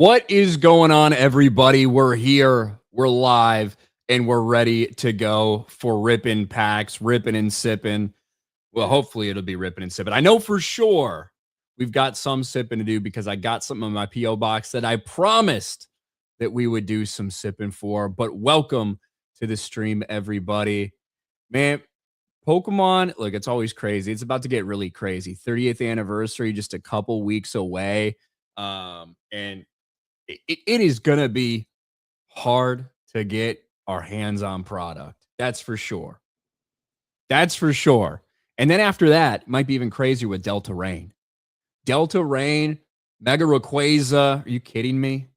What is going on, everybody? We're here, we're live, and we're ready to go for Rippin packs, ripping and sipping. Well, hopefully it'll be ripping and sipping. I know for sure we've got some sipping to do because I got something in my P.O. box that I promised that we would do some sipping for. But welcome to the stream, everybody. Man, Pokemon, look, it's always crazy. It's about to get really crazy. 30th anniversary, just a couple weeks away. And it is going to be hard to get our hands on product. That's for sure. That's for sure. And then after that, it might be even crazier with Delta Rain. Delta Rain, Mega Rayquaza. Are you kidding me?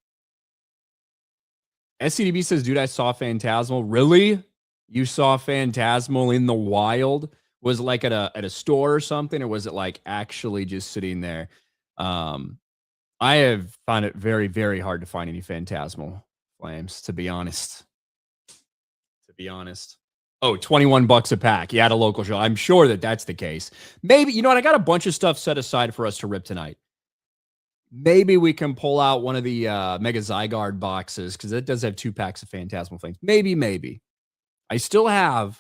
SCDB says, dude, I saw Phantasmal. Really? You saw Phantasmal in the wild? Was it like at a store or something? Or was it like actually just sitting there? I have found it very, very hard to find any Phantasmal Flames, to be honest. Oh, $21 a pack. Yeah, at a local show. I'm sure that that's the case. Maybe, you know what? I got a bunch of stuff set aside for us to rip tonight. Maybe we can pull out one of the Mega Zygarde boxes because it does have 2 packs of Phantasmal Flames. Maybe. I still got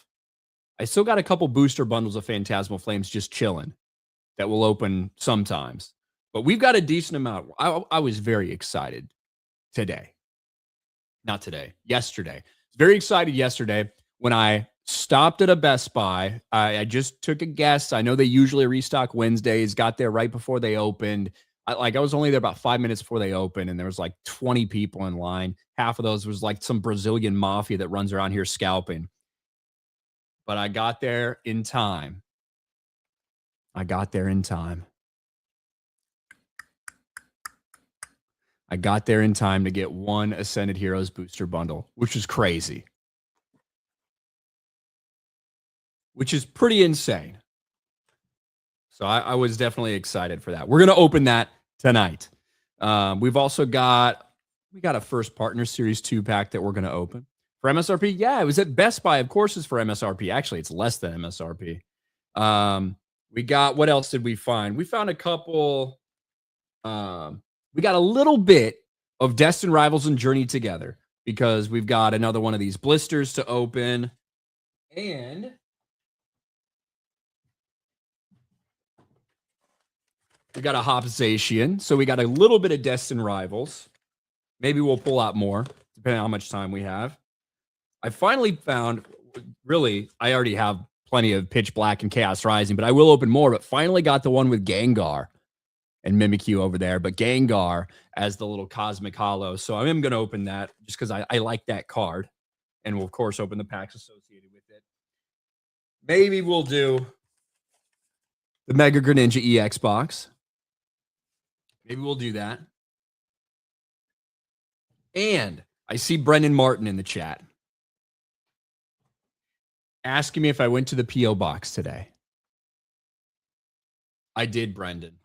a couple booster bundles of Phantasmal Flames just chilling that will open sometimes. But we've got a decent amount. I was very excited today. Not today. Yesterday. Very excited yesterday when I stopped at a Best Buy. I just took a guess. I know they usually restock Wednesdays. Got there right before they opened. I was only there about 5 minutes before they opened, and there was like 20 people in line. Half of those was like some Brazilian mafia that runs around here scalping. But I got there in time. I got there in time to get one Ascended Heroes booster bundle, which is crazy. Which is pretty insane. So I was definitely excited for that. We're going to open that tonight. We've also got a First Partner Series 2 pack that we're going to open. For MSRP? Yeah, it was at Best Buy. Of course it's for MSRP. Actually, it's less than MSRP. We got, what else did we find? We found a couple... we got a little bit of Destined Rivals and Journey Together because we've got another one of these blisters to open. And we got a Hopzation. So we got a little bit of Destined Rivals. Maybe we'll pull out more, depending on how much time we have. I finally found, really, I already have plenty of Pitch Black and Chaos Rising, but I will open more. But finally got the one with Gengar and Mimikyu over there, but Gengar as the little Cosmic Hollow. So I am going to open that just because I like that card. And we'll, of course, open the packs associated with it. Maybe we'll do the Mega Greninja EX box. Maybe we'll do that. And I see Brendan Martin in the chat asking me if I went to the P.O. box today. I did, Brendan.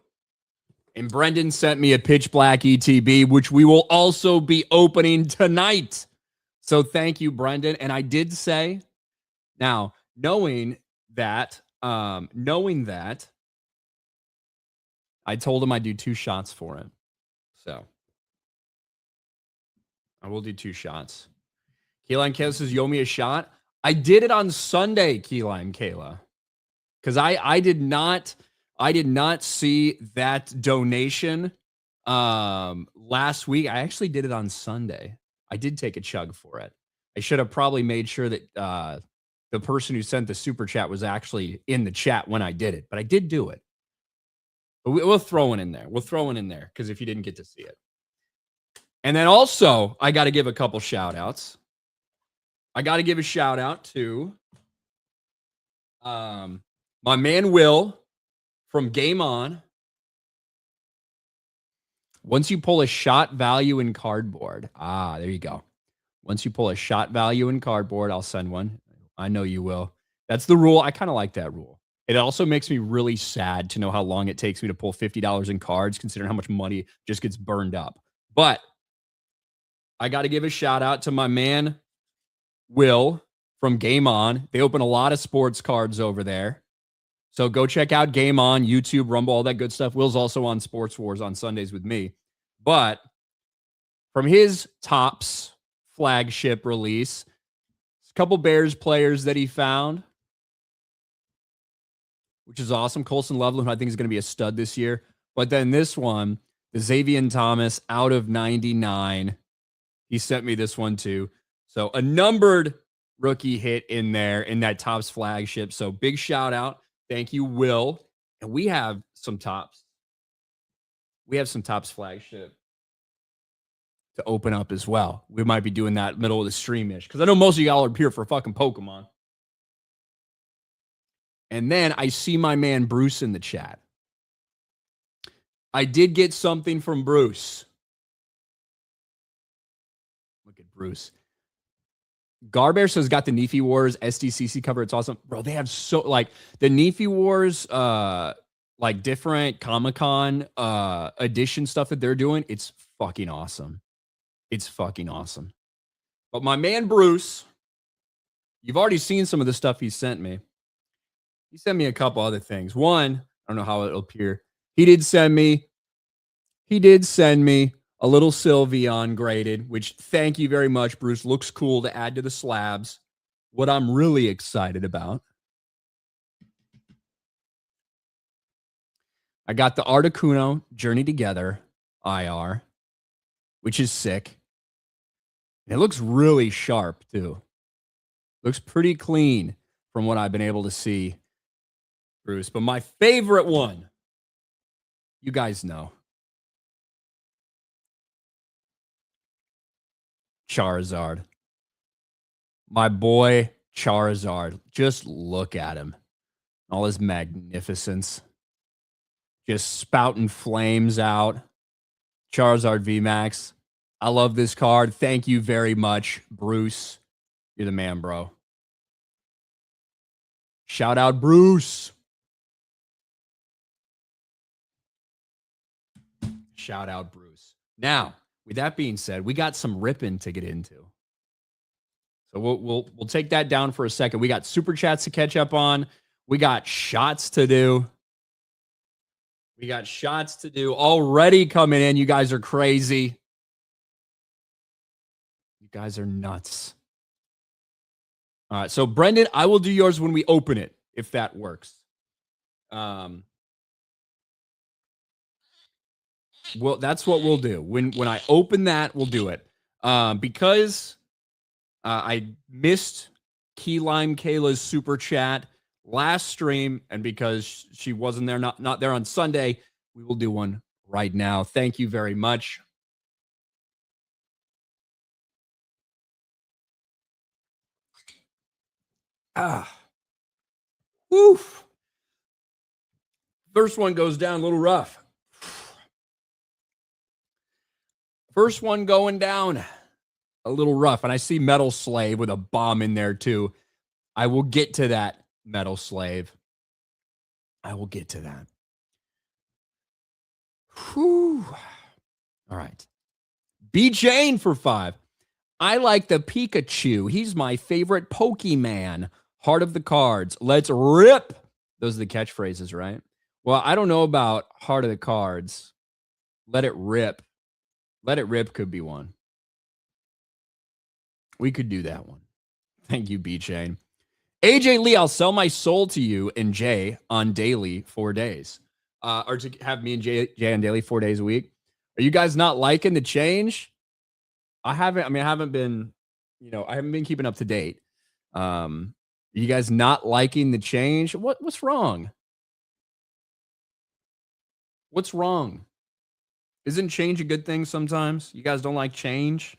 And Brendan sent me a Pitch Black ETB, which we will also be opening tonight. So thank you, Brendan. And I did say, now, knowing that, I told him I'd do 2 shots for him. So I will do 2 shots. Kayla Kayla says, you owe me a shot. I did it on Sunday, Kayla and Kayla. Because I did not see that donation last week. I actually did it on Sunday. I did take a chug for it. I should have probably made sure that the person who sent the super chat was actually in the chat when I did it. But I did do it. But we'll throw one in there. We'll throw one in there because if you didn't get to see it. And then also, I got to give a couple shout outs. I got to give a shout out to my man Will from Game On. Once you pull a shot value in cardboard. There you go. Once you pull a shot value in cardboard, I'll send one. I know you will. That's the rule. I kind of like that rule. It also makes me really sad to know how long it takes me to pull $50 in cards, considering how much money just gets burned up. But I got to give a shout out to my man Will from Game On. They open a lot of sports cards over there. So go check out Game On, YouTube, Rumble, all that good stuff. Will's also on Sports Wars on Sundays with me. But from his Topps flagship release. A couple Bears players that he found, which is awesome. Colson Loveland, who I think is going to be a stud this year. But then this one, the Xavier Thomas out of 99. He sent me this one too. So a numbered rookie hit in there in that Topps flagship. So big shout out. Thank you, Will. And we have some Topps. We have some Topps flagship to open up as well. We might be doing that middle of the stream-ish because I know most of y'all are here for fucking Pokemon. And then I see my man Bruce in the chat. I did get something from Bruce. Look at Bruce. Garbear says got the Nefi Wars SDCC cover. It's awesome. Bro, they have so like the Nefi Wars like different Comic-Con edition stuff that they're doing. It's fucking awesome. It's fucking awesome. But my man Bruce, you've already seen some of the stuff he sent me. He sent me a couple other things. One, I don't know how it'll appear. He did send me a little Sylveon graded, which thank you very much, Bruce. Looks cool to add to the slabs. What I'm really excited about, I got the Articuno Journey Together IR, which is sick. And it looks really sharp, too. Looks pretty clean from what I've been able to see, Bruce. But my favorite one, you guys know. Charizard. My boy Charizard. Just look at him. All his magnificence. Just spouting flames out. Charizard VMAX. I love this card. Thank you very much, Bruce. You're the man, bro. Shout out, Bruce. Shout out, Bruce. Now, with that being said, we got some Rippin to get into. So we'll take that down for a second. We got super chats to catch up on. We got shots to do. We got shots to do already coming in. You guys are crazy. You guys are nuts. All right. So Brendan, I will do yours when we open it, if that works. Well, that's what we'll do. When I open that, we'll do it. Because I missed Key Lime Kayla's super chat last stream, and because she wasn't there, not there on Sunday, we will do one right now. Thank you very much. Woof. First one goes down a little rough. First one going down a little rough. And I see Metal Slave with a bomb in there too. I will get to that, Metal Slave. I will get to that. Whew. All right. B. Jane for 5. I like the Pikachu. He's my favorite Pokemon. Heart of the cards. Let's rip. Those are the catchphrases, right? Well, I don't know about Heart of the Cards. Let it rip. Let it rip could be one. We could do that one. Thank you, B-Chain. AJ Lee, I'll sell my soul to you and Jay on daily 4 days. Or to have me and Jay on daily 4 days a week. Are you guys not liking the change? I haven't been keeping up to date. You guys not liking the change? What's wrong? What's wrong? Isn't change a good thing sometimes? You guys don't like change?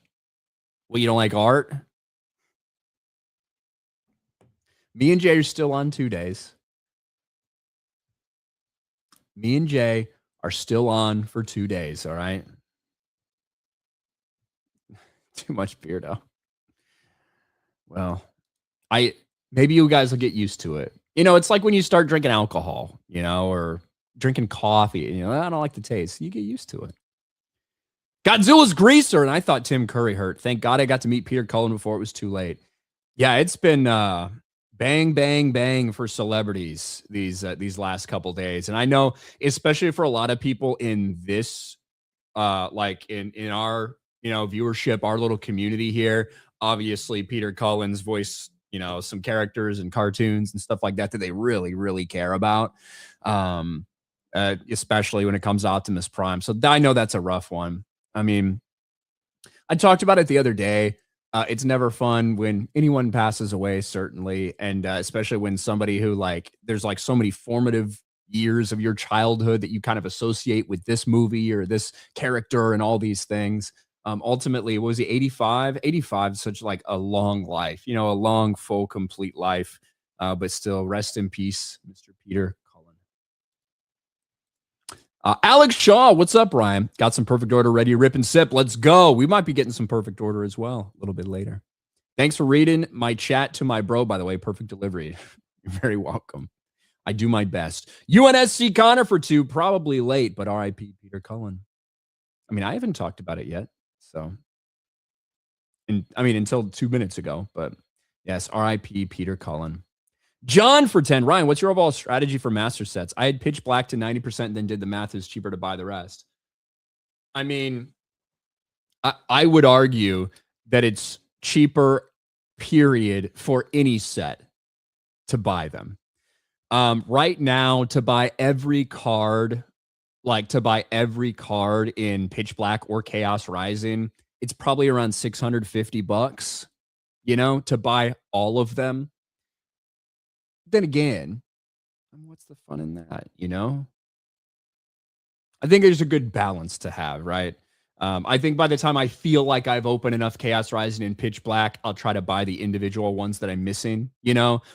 Well, you don't like art? Me and Jay are still on 2 days. Me and Jay are still on for 2 days, all right? Too much Beardo. Well, maybe you guys will get used to it. You know, it's like when you start drinking alcohol, or drinking coffee. I don't like the taste. You get used to it. Godzilla's greaser, and I thought Tim Curry hurt. Thank God I got to meet Peter Cullen before it was too late. Yeah, it's been bang, bang, bang for celebrities these last couple days. And I know, especially for a lot of people in this, like in our viewership, our little community here. Obviously, Peter Cullen's voice, some characters and cartoons and stuff like that they really, really care about. Especially when it comes to Optimus Prime. So I know that's a rough one. I mean, I talked about it the other day. It's never fun when anyone passes away, certainly. And especially when somebody who there's so many formative years of your childhood that you kind of associate with this movie or this character and all these things. Ultimately, what was he, 85? 85 is such a long life, a long, full, complete life. But still, rest in peace, Mr. Peter Cullen. Alex Shaw, what's up, Ryan? Got some perfect order ready, rip and sip. Let's go. We might be getting some perfect order as well a little bit later. Thanks for reading my chat to my bro, by the way. Perfect delivery. You're very welcome. I do my best. UNSC Connor for 2, probably late, but RIP Peter Cullen. I mean, I haven't talked about it yet, so. Until 2 minutes ago, but yes, RIP Peter Cullen. John for 10. Ryan, what's your overall strategy for master sets? I had pitch black to 90% and then did the math. It's cheaper to buy the rest. I mean, I would argue that it's cheaper, period, for any set to buy them. Right now, to buy every card, in pitch black or Chaos Rising, it's probably around $650, to buy all of them. Then again, what's the fun in that, I think there's a good balance to have, right? I think by the time I feel like I've opened enough Chaos Rising and Pitch Black, I'll try to buy the individual ones that I'm missing,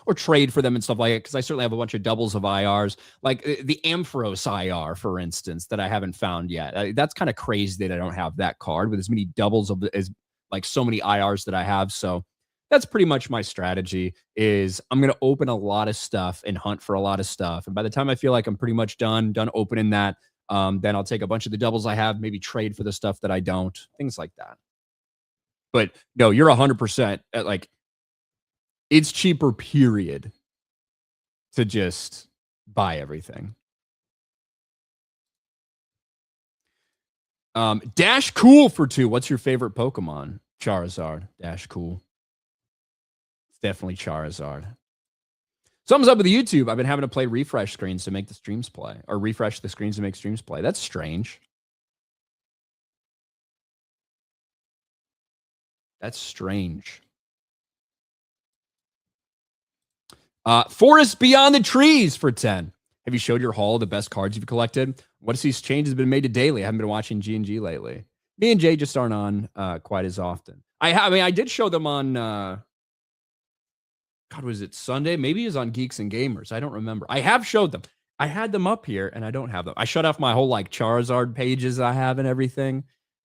or trade for them and stuff like that, because I certainly have a bunch of doubles of IRs, like the Ampharos IR, for instance, that I haven't found yet. That's kind of crazy that I don't have that card with as many doubles as so many IRs that I have. So that's pretty much my strategy. Is I'm going to open a lot of stuff and hunt for a lot of stuff. And by the time I feel like I'm pretty much done opening that, then I'll take a bunch of the doubles I have, maybe trade for the stuff that I don't, things like that. But no, you're 100% it's cheaper, period, to just buy everything. Dash Cool for 2. What's your favorite Pokemon? Charizard. Dash Cool. It's definitely Charizard. Something's up with the YouTube. I've been having to play refresh screens to make the streams play, or refresh the screens to make streams play. That's strange. That's strange. Forest Beyond the Trees for 10. Have you showed your haul the best cards you've collected? What if these changes have been made to daily? I haven't been watching G&G lately. Me and Jay just aren't on quite as often. I did show them on, God, was it Sunday? Maybe it was on Geeks and Gamers. I don't remember. I have showed them. I had them up here, and I don't have them. I shut off my whole Charizard pages I have and everything.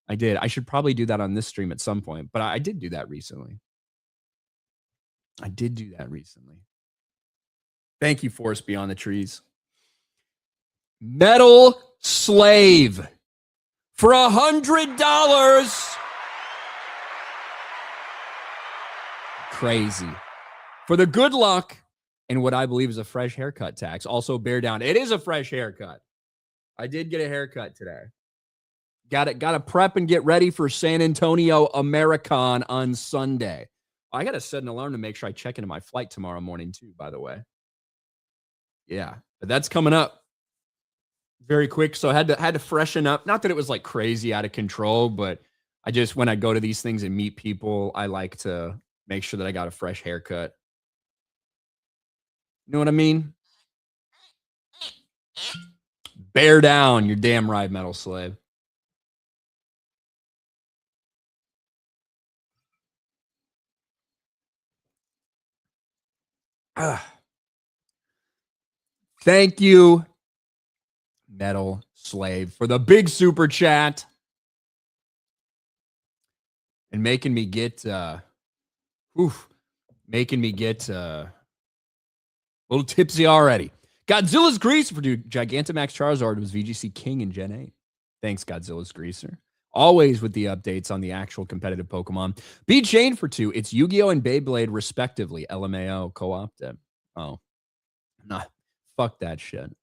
I did. I should probably do that on this stream at some point, but I did do that recently. Thank you, Forest Beyond the Trees. Metal Slave for $100. Crazy. For the good luck and what I believe is a fresh haircut tax. Also, bear down. It is a fresh haircut. I did get a haircut today. Got to prep and get ready for San Antonio Americon on Sunday. I got to set an alarm to make sure I check into my flight tomorrow morning too, by the way. Yeah, but that's coming up very quick. So I had to freshen up. Not that it was crazy out of control, but I just, when I go to these things and meet people, I like to make sure that I got a fresh haircut. You know what I mean? Bear down. You're damn right, Metal Slave. Thank you, Metal Slave, for the big super chat and making me get a little tipsy already. Godzilla's Greaser for Gigantamax Charizard was VGC King in Gen 8. Thanks, Godzilla's Greaser. Always with the updates on the actual competitive Pokemon. B Chain for 2. It's Yu-Gi-Oh! And Beyblade, respectively. LMAO co-opted. Oh. Nah. Fuck that shit.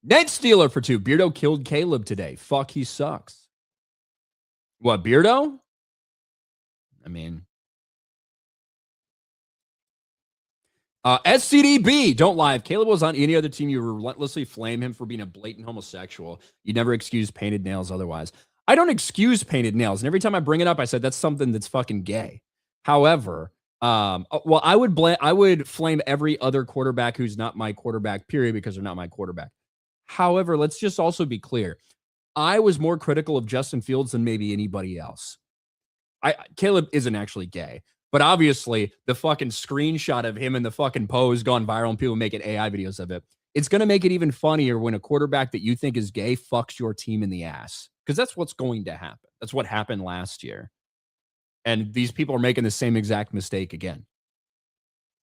Net Stealer for 2. Beardo killed Caleb today. Fuck, he sucks. What, Beardo? I mean, SCDB, don't lie. If Caleb was on any other team, you would relentlessly flame him for being a blatant homosexual. You never excuse painted nails otherwise. I don't excuse painted nails. And every time I bring it up, I said that's something that's fucking gay. However, well, I would flame every other quarterback who's not my quarterback, period, because they're not my quarterback. However, let's just also be clear. I was more critical of Justin Fields than maybe anybody else. Caleb isn't actually gay, but obviously the fucking screenshot of him in the fucking pose gone viral and people making AI videos of it. It's going to make it even funnier when a quarterback that you think is gay fucks your team in the ass, because that's what's going to happen. That's what happened last year. And these people are making the same exact mistake again.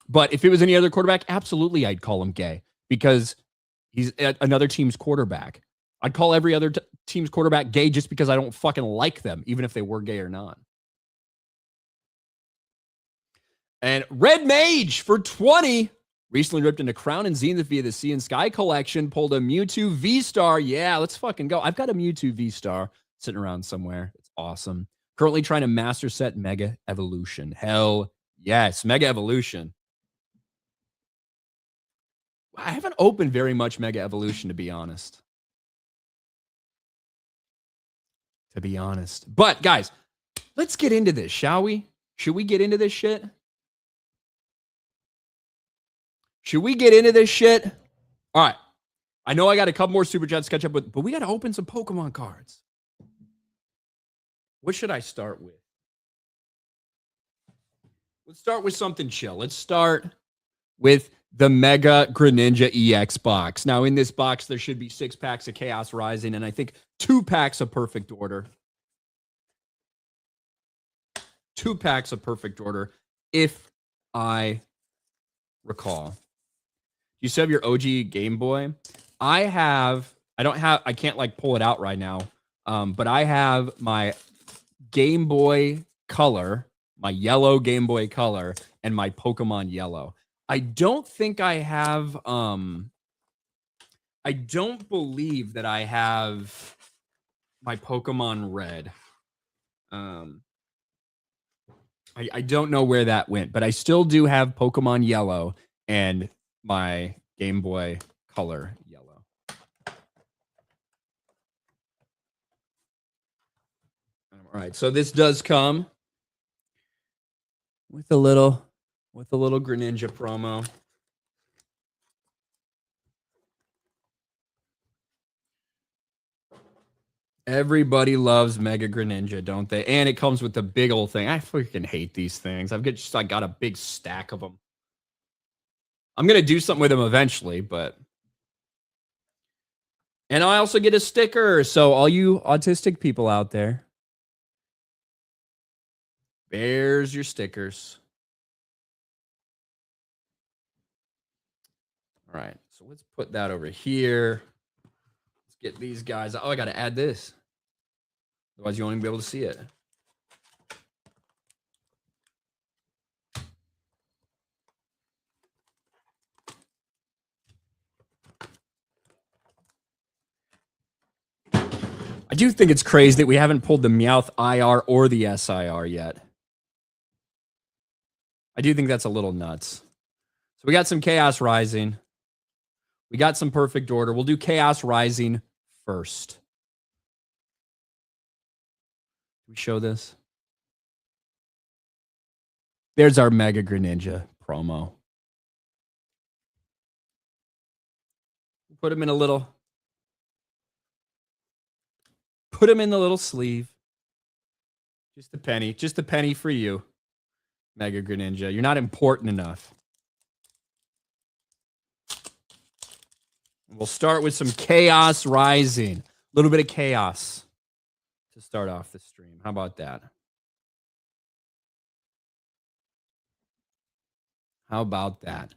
But if it was any other quarterback, absolutely I'd call him gay because he's another team's quarterback. I'd call every other team's quarterback gay just because I don't fucking like them, even if they were gay or not. And Red Mage for 20 recently ripped into Crown and Zenith via the Sea and Sky collection, pulled a Mewtwo V-Star. Yeah, let's fucking go. I've got a Mewtwo V-Star sitting around somewhere. It's awesome. Currently trying to master set Mega Evolution. Hell yes, Mega Evolution. I haven't opened very much Mega Evolution, to be honest. But, guys, let's get into this, shall we? Should we get into this shit? Should we get into this shit? All right. I know I got a couple more Super Chats to catch up with, but we got to open some Pokemon cards. What should I start with? Let's start with something chill. Let's start with the Mega Greninja EX box. Now, in this box, there should be 6 packs of Chaos Rising, and I think 2 packs of Perfect Order. 2 packs of Perfect Order, if I recall. You still have your OG Game Boy? I can't like pull it out right now. But I have my Game Boy Color, my yellow Game Boy Color, and my Pokemon Yellow. I don't think I have, I don't believe that I have my Pokemon Red. I don't know where that went, but I still do have Pokemon Yellow and my Game Boy Color Yellow. All right, so this does come with a little Greninja promo. Everybody loves Mega Greninja, don't they? And it comes with the big old thing. I freaking hate these things. I got a big stack of them. I'm going to do something with them eventually, but... And I also get a sticker. So all you autistic people out there, there's your stickers. All right. So let's put that over here. Let's get these guys. Oh, I got to add this. Otherwise, you won't even be able to see it. I do think it's crazy that we haven't pulled the Meowth IR or the SIR yet. I do think that's a little nuts. So we got some Chaos Rising. We got some Perfect Order. We'll do Chaos Rising first. We show this. There's our Mega Greninja promo. Put him in a little... Put him in the little sleeve. Just a penny. Just a penny for you, Mega Greninja. You're not important enough. We'll start with some Chaos Rising. A little bit of chaos to start off the stream. How about that? How about that?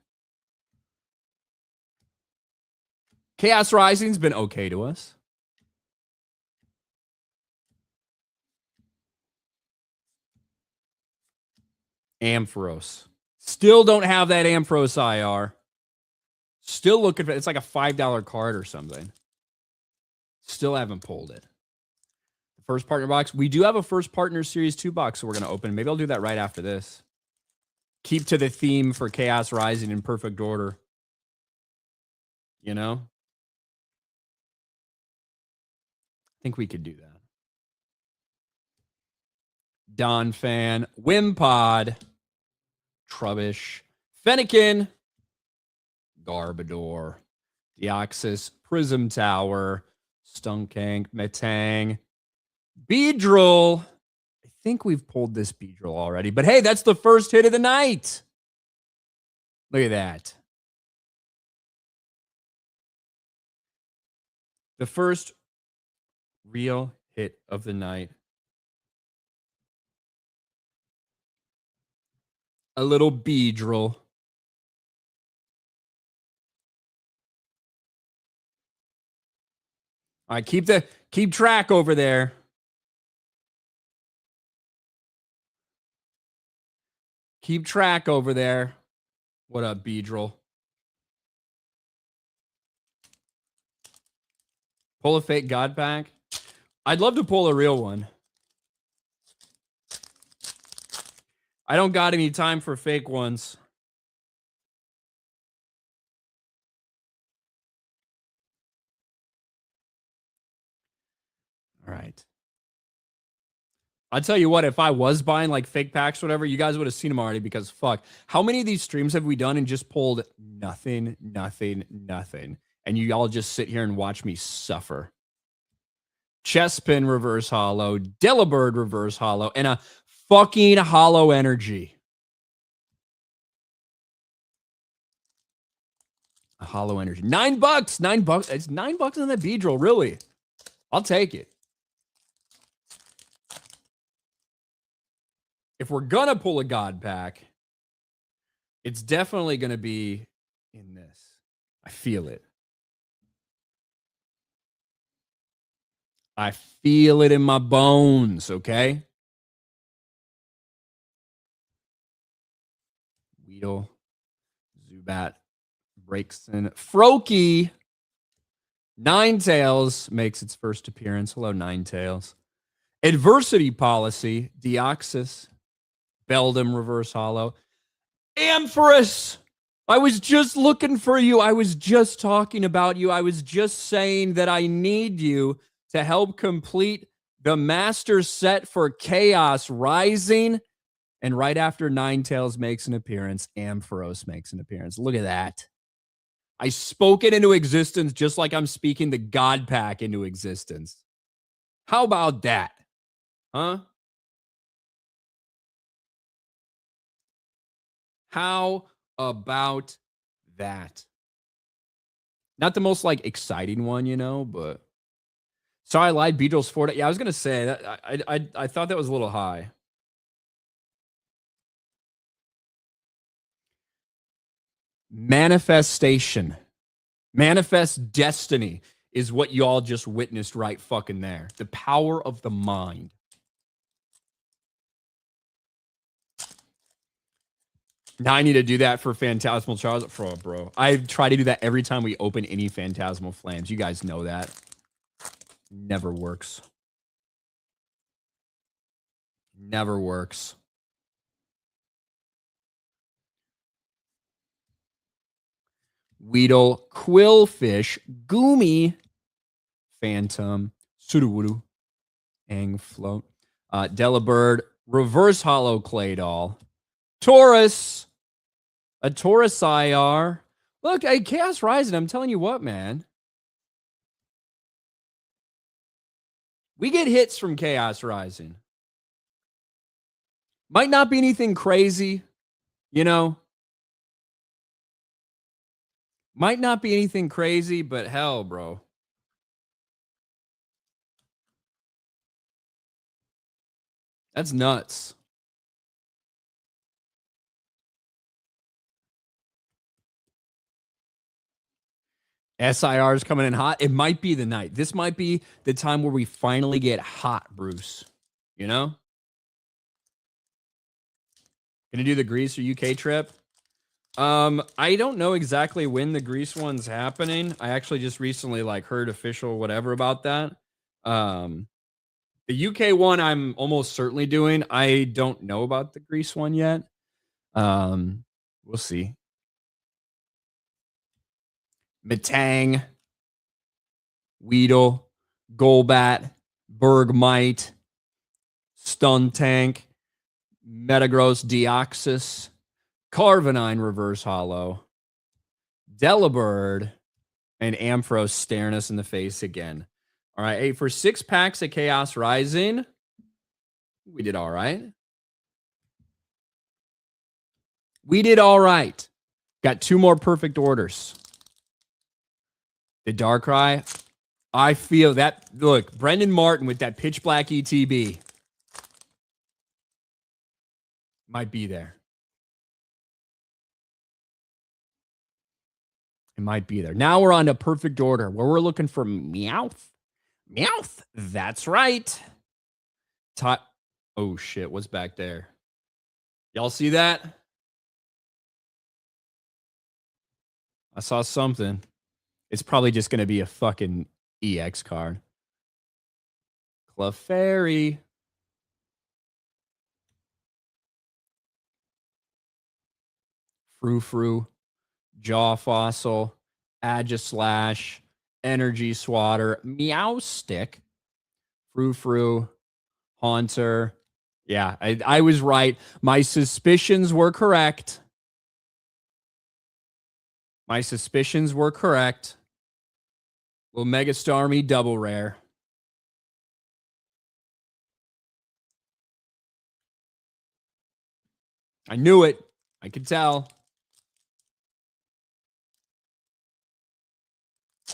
Chaos Rising's been okay to us. Ampharos. Still don't have that Ampharos IR. Still looking for it. It's like a $5 card or something. Still haven't pulled it. First partner box. We do have a first partner series 2 box, so we're going to open. Maybe I'll do that right after this. Keep to the theme for Chaos Rising in perfect order. You know? I think we could do that. Don Fan, Wimpod, Trubbish, Fennekin, Garbodor, Deoxys, Prism Tower, Stunkank, Metang, Beedrill. I think we've pulled this Beedrill already, but hey, that's the first hit of the night. Look at that. The first real hit of the night. A little Beedrill. All right, keep track over there. Keep track over there. What up, Beedrill? Pull a fake God pack? I'd love to pull a real one. I don't got any time for fake ones. All right. I'll tell you what, if I was buying like fake packs or whatever, you guys would have seen them already because fuck. How many of these streams have we done and just pulled nothing? And you all just sit here and watch me suffer. Chespin reverse hollow, Delibird reverse hollow, and a fucking hollow energy. A hollow energy. $9. $9. It's $9 on that Beedrill, really. I'll take it. If we're gonna pull a God pack, it's definitely gonna be in this. I feel it. I feel it in my bones, okay? Weedle, Zubat, Breakson, Froakie, Ninetales makes its first appearance. Hello, Ninetales. Adversity Policy, Deoxys, Beldum reverse hollow. Ampharos! I was just looking for you. I was just talking about you. I was just saying that I need you to help complete the master set for Chaos Rising. And right after Ninetales makes an appearance, Ampharos makes an appearance. Look at that. I spoke it into existence just like I'm speaking the God Pack into existence. How about that? Huh? How about that? Not the most like exciting one, you know, but sorry, I lied. Beedrill's 4. Yeah, I was gonna say that. I thought that was a little high. Manifestation, manifest destiny is what y'all just witnessed right fucking there. The power of the mind. Now I need to do that for Phantasmal Charles. Bro. I try to do that every time we open any Phantasmal Flames. You guys know that. Never works. Never works. Weedle, Quillfish, Goomy, Phantom, Sudowoodo, Angfloat, Delibird, Reverse Hollow Claydol, Taurus, a Taurus IR. Look, hey, Chaos Rising, I'm telling you what, man. We get hits from Chaos Rising. Might not be anything crazy, you know. Might not be anything crazy, but hell, bro. That's nuts. SIR is coming in hot. It might be the night. This might be the time where we finally get hot, Bruce. You know? Gonna do the Greece or UK trip? I don't know exactly when the Greece one's happening. I actually just recently like heard official whatever about that. The UK one I'm almost certainly doing. I don't know about the Greece one yet. We'll see. Matang, Weedle, Golbat, Bergmite, Stuntank, Metagross, Deoxys, Carvanine Reverse Hollow, Delibird, and Ampharos staring us in the face again. All right, hey, for 6 packs of Chaos Rising, we did all right. We did all right. Got 2 more perfect orders. The Darkrai, I feel that. Look, Brendan Martin with that pitch black ETB might be there. It might be there. Now we're on to perfect order where we're looking for Meowth. Meowth. That's right. Oh, shit. What's back there? Y'all see that? I saw something. It's probably just going to be a fucking EX card. Clefairy. Frou-Frou. Jaw Fossil. Agislash. Energy Swatter. Meowstick. Frou-Frou. Haunter. Yeah, I was right. My suspicions were correct. My suspicions were correct. Will Mega Starmie double rare. I knew it. I could tell. I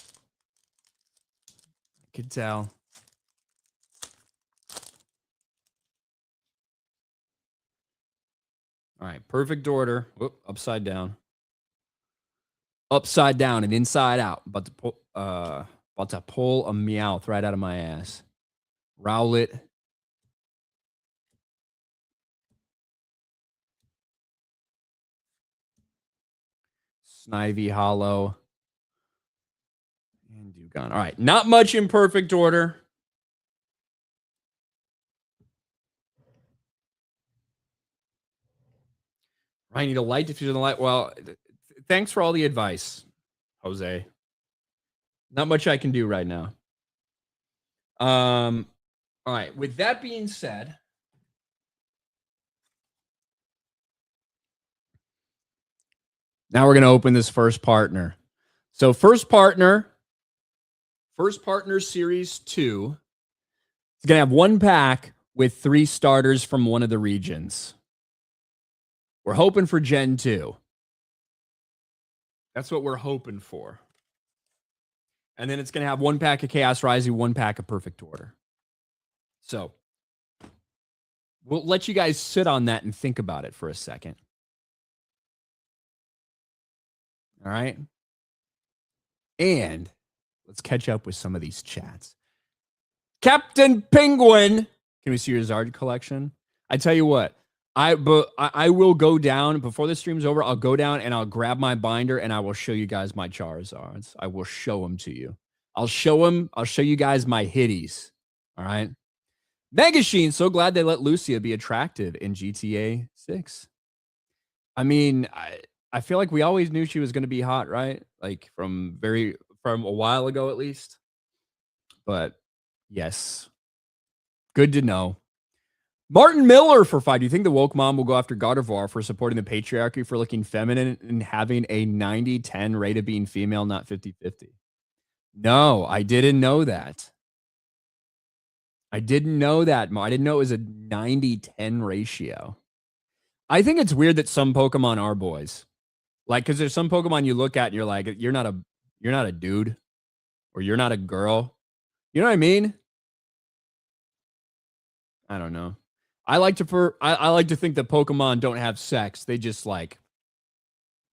could tell. All right, perfect order. Whoop, upside down. Upside down and inside out. About to pull a Meowth right out of my ass. Rowlet. Snivy Hollow. And Dewgong. All right, not much in perfect order. I need a light diffuser in the light. Well, thanks for all the advice, Jose. Not much I can do right now. All right. With that being said, now we're going to open this first partner. So first partner series 2. It's going to have 1 pack with 3 starters from one of the regions. We're hoping for Gen 2. That's what we're hoping for. And then it's going to have 1 pack of Chaos Rising, 1 pack of Perfect Order. So we'll let you guys sit on that and think about it for a second. All right. And let's catch up with some of these chats. Captain Penguin. Can we see your Zard collection? I tell you what, I will go down before the stream's over. I'll go down and I'll grab my binder and I will show you guys my Charizards. I will show them to you. I'll show you guys my hitties. All right. Mega Sheen, so glad they let Lucia be attractive in GTA 6. I mean, I feel like we always knew she was going to be hot, right? Like from a while ago at least. But yes. Good to know. Martin Miller for 5. Do you think the woke mom will go after Gardevoir for supporting the patriarchy, for looking feminine and having a 90-10 rate of being female, not 50-50? No, I didn't know that. I didn't know that. I didn't know it was a 90-10 ratio. I think it's weird that some Pokemon are boys. Like, because there's some Pokemon you look at and you're like, you're not a dude, or you're not a girl. You know what I mean? I don't know. I like to think that Pokemon don't have sex. They just like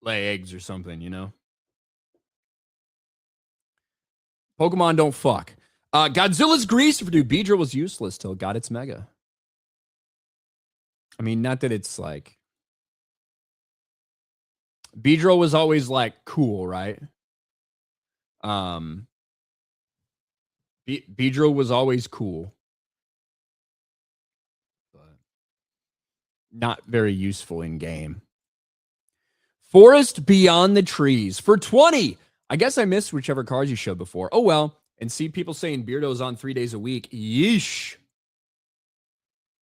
lay eggs or something, you know? Pokemon don't fuck. Godzilla's grease, dude. Beedrill was useless till it got its mega. I mean, not that it's like Beedrill was always like cool, right? Beedrill was always cool. not very useful in game. Forest Beyond the Trees for 20. I guess I missed whichever cards you showed before. Oh, well. And see people saying Beardo's on 3 days a week. Yeesh.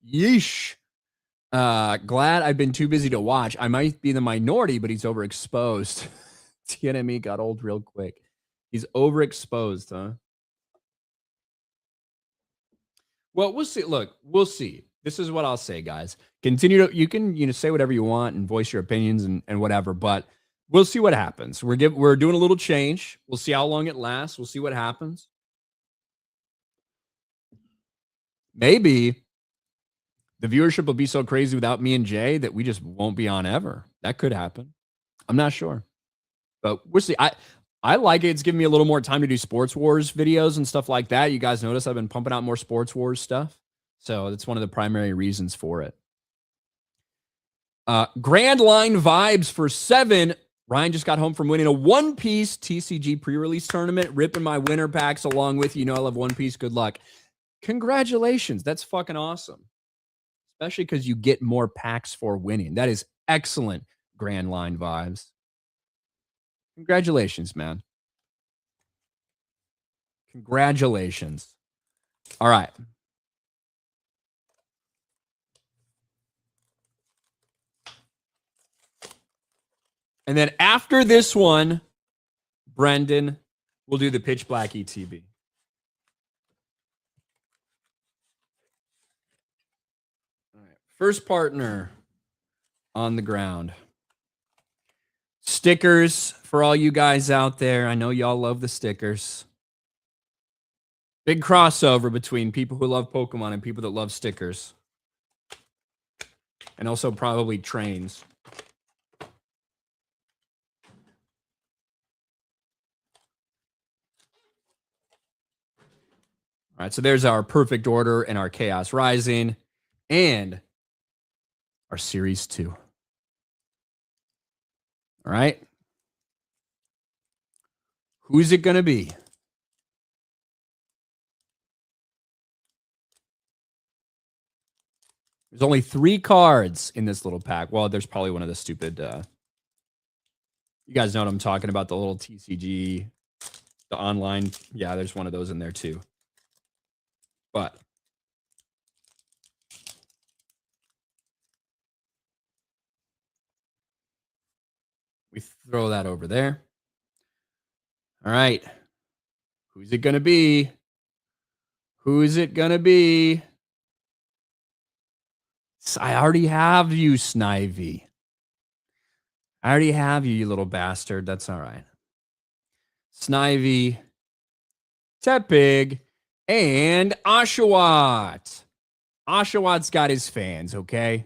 Yeesh. Glad I've been too busy to watch. I might be the minority, but he's overexposed. TNME got old real quick. He's overexposed, huh? Well, we'll see. Look, we'll see. This is what I'll say, guys. Continue to, you can say whatever you want and voice your opinions and whatever, but we'll see what happens. We're doing a little change. We'll see how long it lasts. We'll see what happens. Maybe the viewership will be so crazy without me and Jay that we just won't be on ever. That could happen. I'm not sure. But we'll see. I like it. It's giving me a little more time to do Sports Wars videos and stuff like that. You guys notice I've been pumping out more Sports Wars stuff. So that's one of the primary reasons for it. Grand Line Vibes for 7. Ryan just got home from winning a One Piece TCG pre-release tournament. Ripping my winner packs along with you. You know I love One Piece. Good luck. Congratulations. That's fucking awesome. Especially because you get more packs for winning. That is excellent, Grand Line Vibes. Congratulations, man. Congratulations. All right. And then after this one, Brendan will do the Pitch Black ETB. All right. First partner on the ground. Stickers for all you guys out there. I know y'all love the stickers. Big crossover between people who love Pokemon and people that love stickers. And also probably trains. All right, so there's our Perfect Order and our Chaos Rising and our Series 2. All right. Who's it going to be? There's only 3 cards in this little pack. Well, there's probably one of the stupid... you guys know what I'm talking about, the little TCG, the online. Yeah, there's one of those in there too. But we throw that over there. All right. Who's it going to be? Who is it going to be? I already have you, Snivy. I already have you, you little bastard. That's all right. Snivy, Tepig, and Oshawott. Oshawott's got his fans, okay?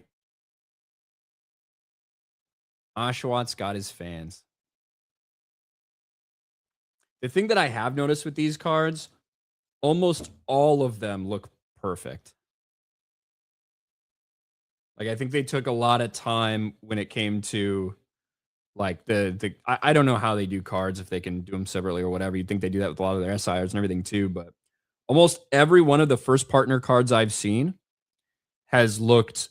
Oshawott's got his fans. The thing that I have noticed with these cards, almost all of them look perfect. Like, I think they took a lot of time when it came to, like, I don't know how they do cards, if they can do them separately or whatever. You'd think they do that with a lot of their SIRs and everything too, but almost every one of the first partner cards I've seen has looked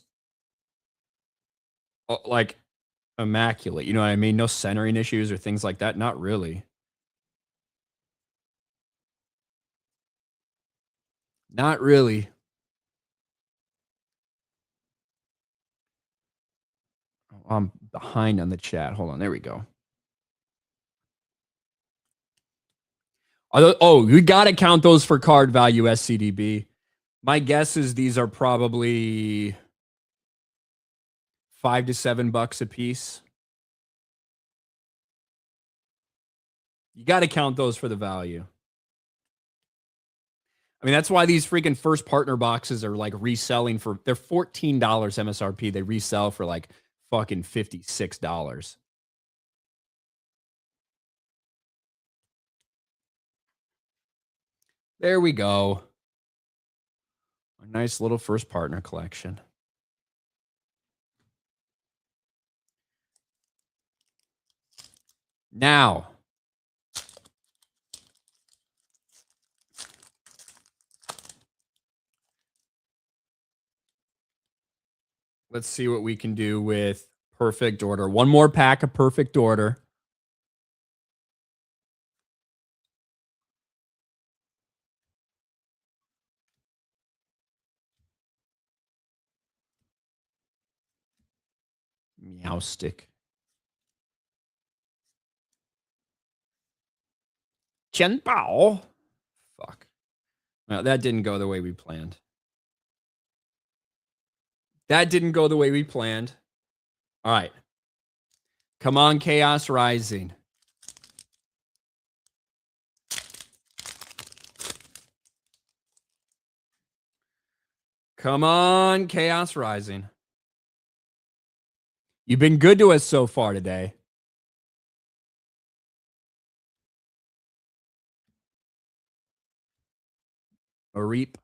like immaculate. You know what I mean? No centering issues or things like that. Not really. Not really. I'm behind on the chat. Hold on. There we go. Oh, you got to count those for card value, SCDB. My guess is these are probably $5 to $7 a piece. You got to count those for the value. I mean, that's why these freaking first partner boxes are like reselling for, they're $14 MSRP. They resell for like fucking $56. There we go. A nice little first partner collection. Now, Let's see what we can do with Perfect Order. One more pack of Perfect Order. Meow stick. Chen Bao. Fuck. Well, that didn't go the way we planned. That didn't go the way we planned. All right. Come on, Chaos Rising. Come on, Chaos Rising. You've been good to us so far today. A Reap.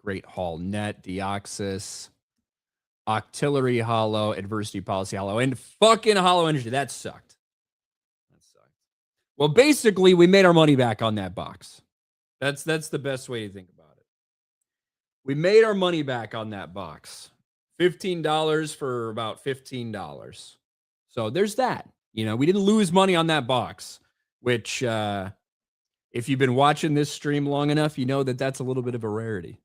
Great Hall Net, Deoxys, Octillery Hollow, Adversity Policy Hollow, and fucking Hollow Energy. That sucked. Well, basically, we made our money back on that box. That's the best way to think about it. We made our money back on that box. $15 for about $15. So there's that. You know, we didn't lose money on that box, which if you've been watching this stream long enough, you know that that's a little bit of a rarity.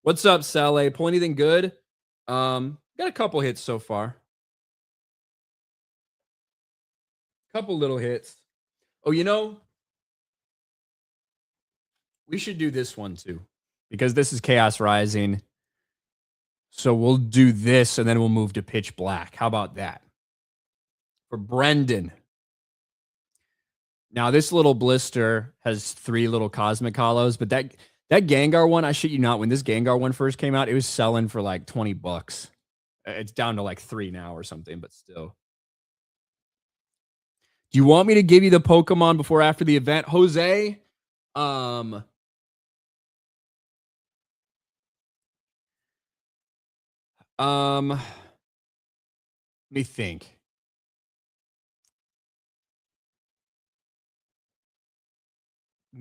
What's up, Saleh? Pull anything good? Got a couple hits so far. Couple little hits. Oh, you know, we should do this one too, because this is Chaos Rising. So we'll do this and then we'll move to Pitch Black. How about that? For Brendan. Now, this little blister has 3 little Cosmic Hollows, but that Gengar one, I shit you not, when this Gengar one first came out, it was selling for like $20. It's down to like 3 now or something, but still. Do you want me to give you the Pokemon before or after the event? Jose, let me think.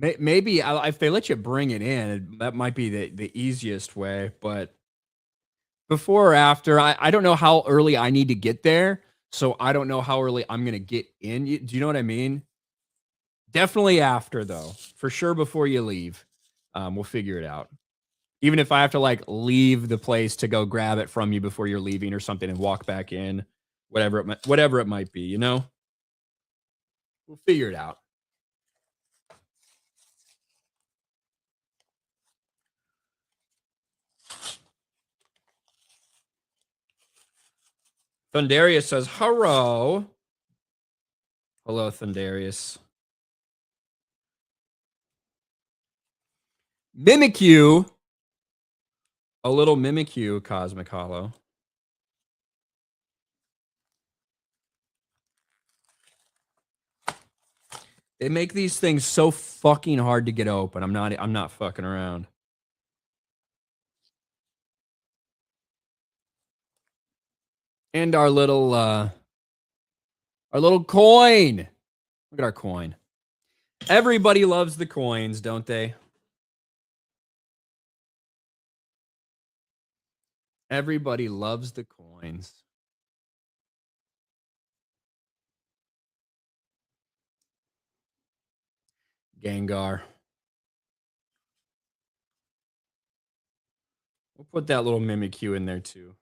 Maybe if they let you bring it in, that might be the easiest way. But before or after, I don't know how early I need to get there. So I don't know how early I'm going to get in. Do you know what I mean? Definitely after, though. For sure before you leave. We'll figure it out. Even if I have to like leave the place to go grab it from you before you're leaving or something and walk back in, whatever it might be, you know? We'll figure it out. Thundarius says, hello. Hello, Thundarius. Mimikyu. A little Mimikyu Cosmic Hollow. They make these things so fucking hard to get open. I'm not fucking around. And our little coin. Look at our coin. Everybody loves the coins, don't they? Everybody loves the coins. Gengar. We'll put that little Mimikyu in there too.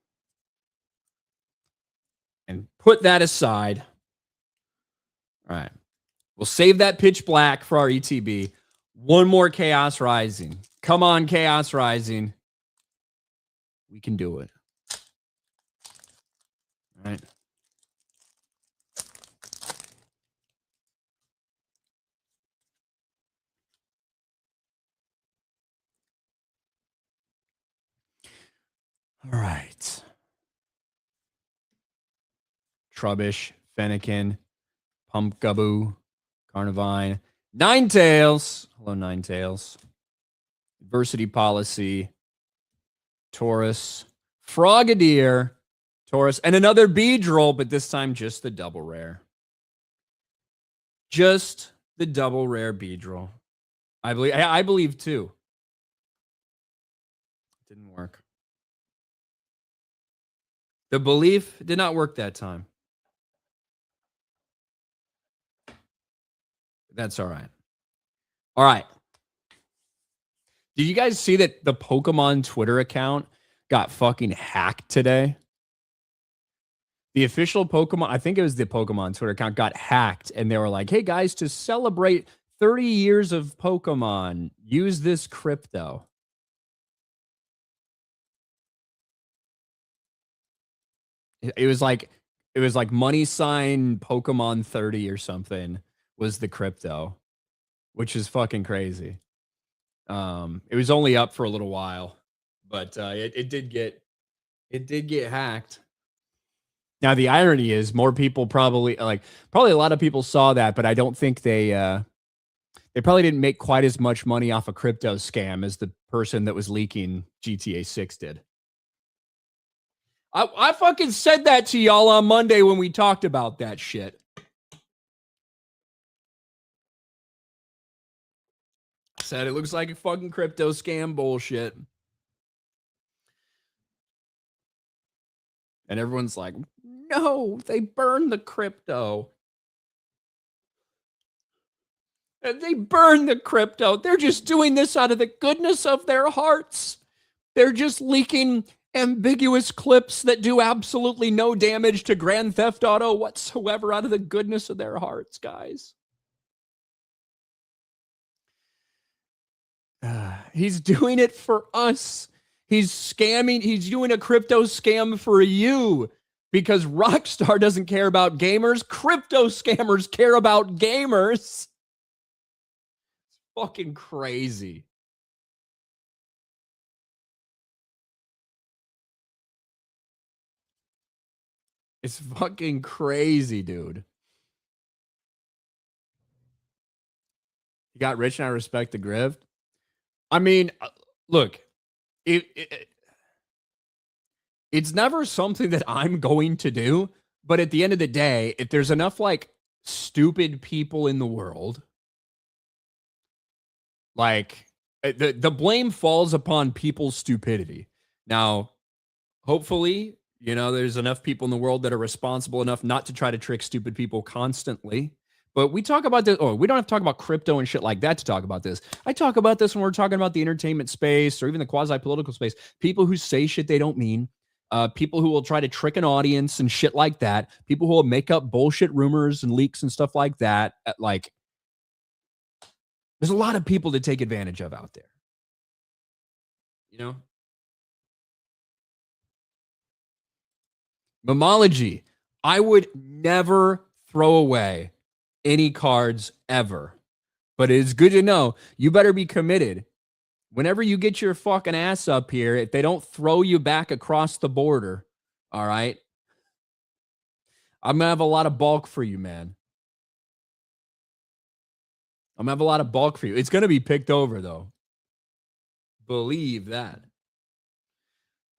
And put that aside. All right. We'll save that Pitch Black for our ETB. One more Chaos Rising. Come on, Chaos Rising. We can do it. All right. All right. Trubbish, Fennekin, Pumpkaboo, Carnivine, Ninetales. Hello, Ninetales. Adversity Policy, Taurus, Frogadier, Taurus, and another Beedrill, but this time just the double rare. Just the double rare Beedrill. I believe too. Didn't work. The belief did not work that time. That's all right. All right. Did you guys see that the Pokemon Twitter account got fucking hacked today? The official Pokemon, I think it was the Pokemon Twitter account, got hacked, and they were like, hey guys, to celebrate 30 years of Pokemon, use this crypto. It was like money sign Pokemon 30 or something was the crypto, which is fucking crazy. It was only up for a little while, but it did get hacked. Now the irony is more people probably a lot of people saw that, but I don't think they probably didn't make quite as much money off a crypto scam as the person that was leaking GTA 6 did. I fucking said that to y'all on Monday when we talked about that shit. I said it looks like a fucking crypto scam bullshit. And everyone's like, no, they burned the crypto. They burned the crypto. They're just doing this out of the goodness of their hearts. They're just leaking ambiguous clips that do absolutely no damage to Grand Theft Auto whatsoever out of the goodness of their hearts, guys. He's doing it for us. He's scamming. He's doing a crypto scam for you because Rockstar doesn't care about gamers. Crypto scammers care about gamers. It's fucking crazy. It's fucking crazy, dude. He got rich and I respect the grift. I mean, look, it's never something that I'm going to do, but at the end of the day, if there's enough like stupid people in the world, like the blame falls upon people's stupidity. Now, hopefully, there's enough people in the world that are responsible enough not to try to trick stupid people constantly. But we talk about this, we don't have to talk about crypto and shit like that to talk about this. I talk about this when we're talking about the entertainment space or even the quasi-political space. People who say shit they don't mean, people who will try to trick an audience and shit like that, people who will make up bullshit rumors and leaks and stuff like that. There's a lot of people to take advantage of out there. Memology. I would never throw away any cards ever. But it's good to know you better be committed. Whenever you get your fucking ass up here, if they don't throw you back across the border, all right, I'm going to have a lot of bulk for you, man. I'm going to have a lot of bulk for you. It's going to be picked over, though. Believe that.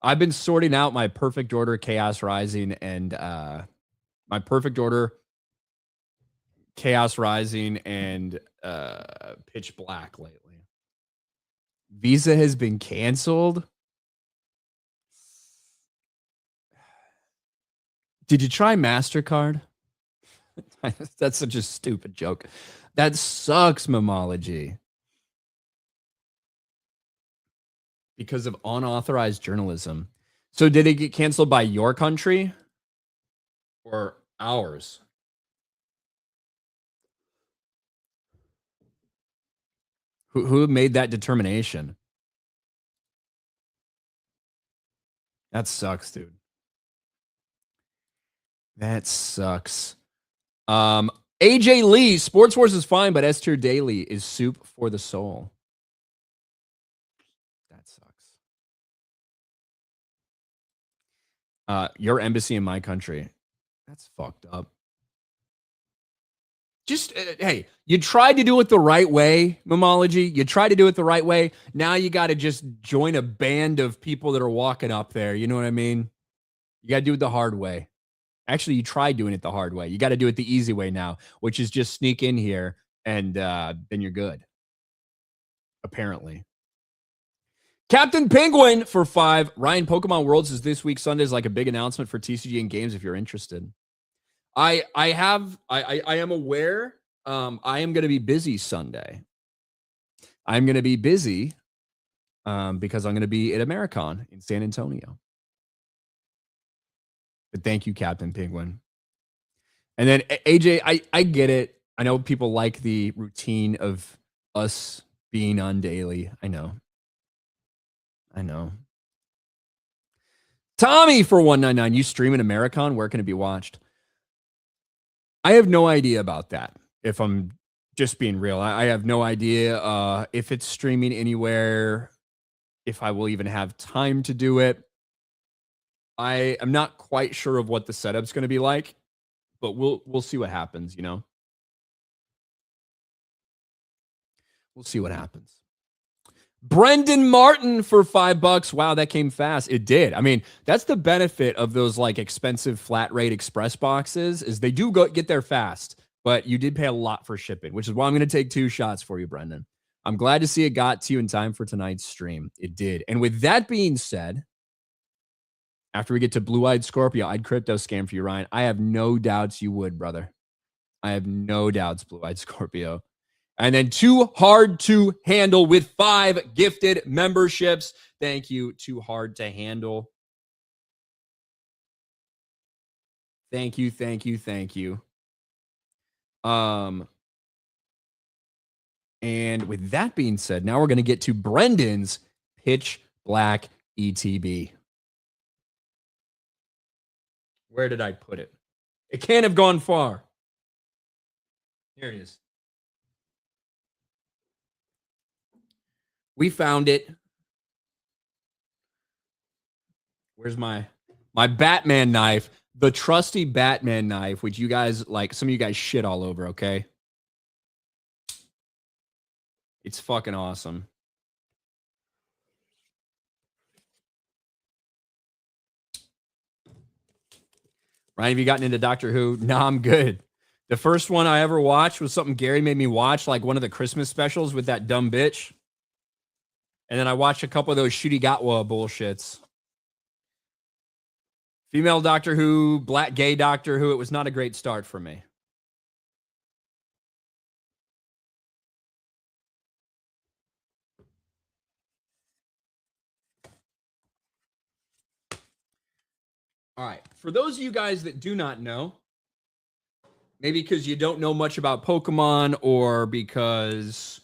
I've been sorting out my perfect order, Chaos Rising, and my perfect order, Chaos Rising, and Pitch Black lately. Visa has been canceled. Did you try MasterCard? That's such a stupid joke. That sucks, Memology. Because of unauthorized journalism. So did it get canceled by your country or ours? Who made that determination? That sucks, dude. That sucks. AJ Lee, Sports Wars is fine, but S Tier Daily is soup for the soul. That sucks. Your embassy in my country. That's fucked up. Just, hey, you tried to do it the right way, Memology. You tried to do it the right way. Now you got to just join a band of people that are walking up there. You know what I mean? You got to do it the hard way. Actually, you tried doing it the hard way. You got to do it the easy way now, which is just sneak in here and then you're good. Apparently. Captain Penguin for 5. Ryan, Pokemon Worlds is this week. Sunday is like a big announcement for TCG and games if you're interested. I am aware. I am going to be busy Sunday. I'm going to be busy because I'm going to be at Americon in San Antonio. But thank you, Captain Penguin. And then AJ, I get it. I know people like the routine of us being on daily. I know. Tommy for 199. You stream in Americon. Where can it be watched? I have no idea about that. If I'm just being real, I have no idea if it's streaming anywhere, if I will even have time to do it. I am not quite sure of what the setup's going to be like, but we'll see what happens, you know. We'll see what happens. Brendan Martin for $5. Wow, that came fast. It did. I mean, that's the benefit of those like expensive flat rate express boxes is they do get there fast, but you did pay a lot for shipping, which is why I'm going to take 2 shots for you, Brendan. I'm glad to see it got to you in time for tonight's stream. It did. And with that being said, after we get to Blue-Eyed Scorpio, I'd crypto scam for you, Ryan. I have no doubts you would, brother. I have no doubts, Blue-Eyed Scorpio. And then Too Hard to Handle with 5 gifted memberships. Thank you, Too Hard to Handle. Thank you. And with that being said, now we're going to get to Brendan's Pitch Black ETB. Where did I put it? It can't have gone far. Here it is. We found it. Where's my Batman knife? The trusty Batman knife, which you guys like, some of you guys shit all over, okay? It's fucking awesome. Ryan, have you gotten into Doctor Who? No, I'm good. The first one I ever watched was something Gary made me watch, like one of the Christmas specials with that dumb bitch. And then I watched a couple of those Shooty Gatwa bullshits. Female Doctor Who, black gay Doctor Who. It was not a great start for me. All right. For those of you guys that do not know, maybe because you don't know much about Pokemon or because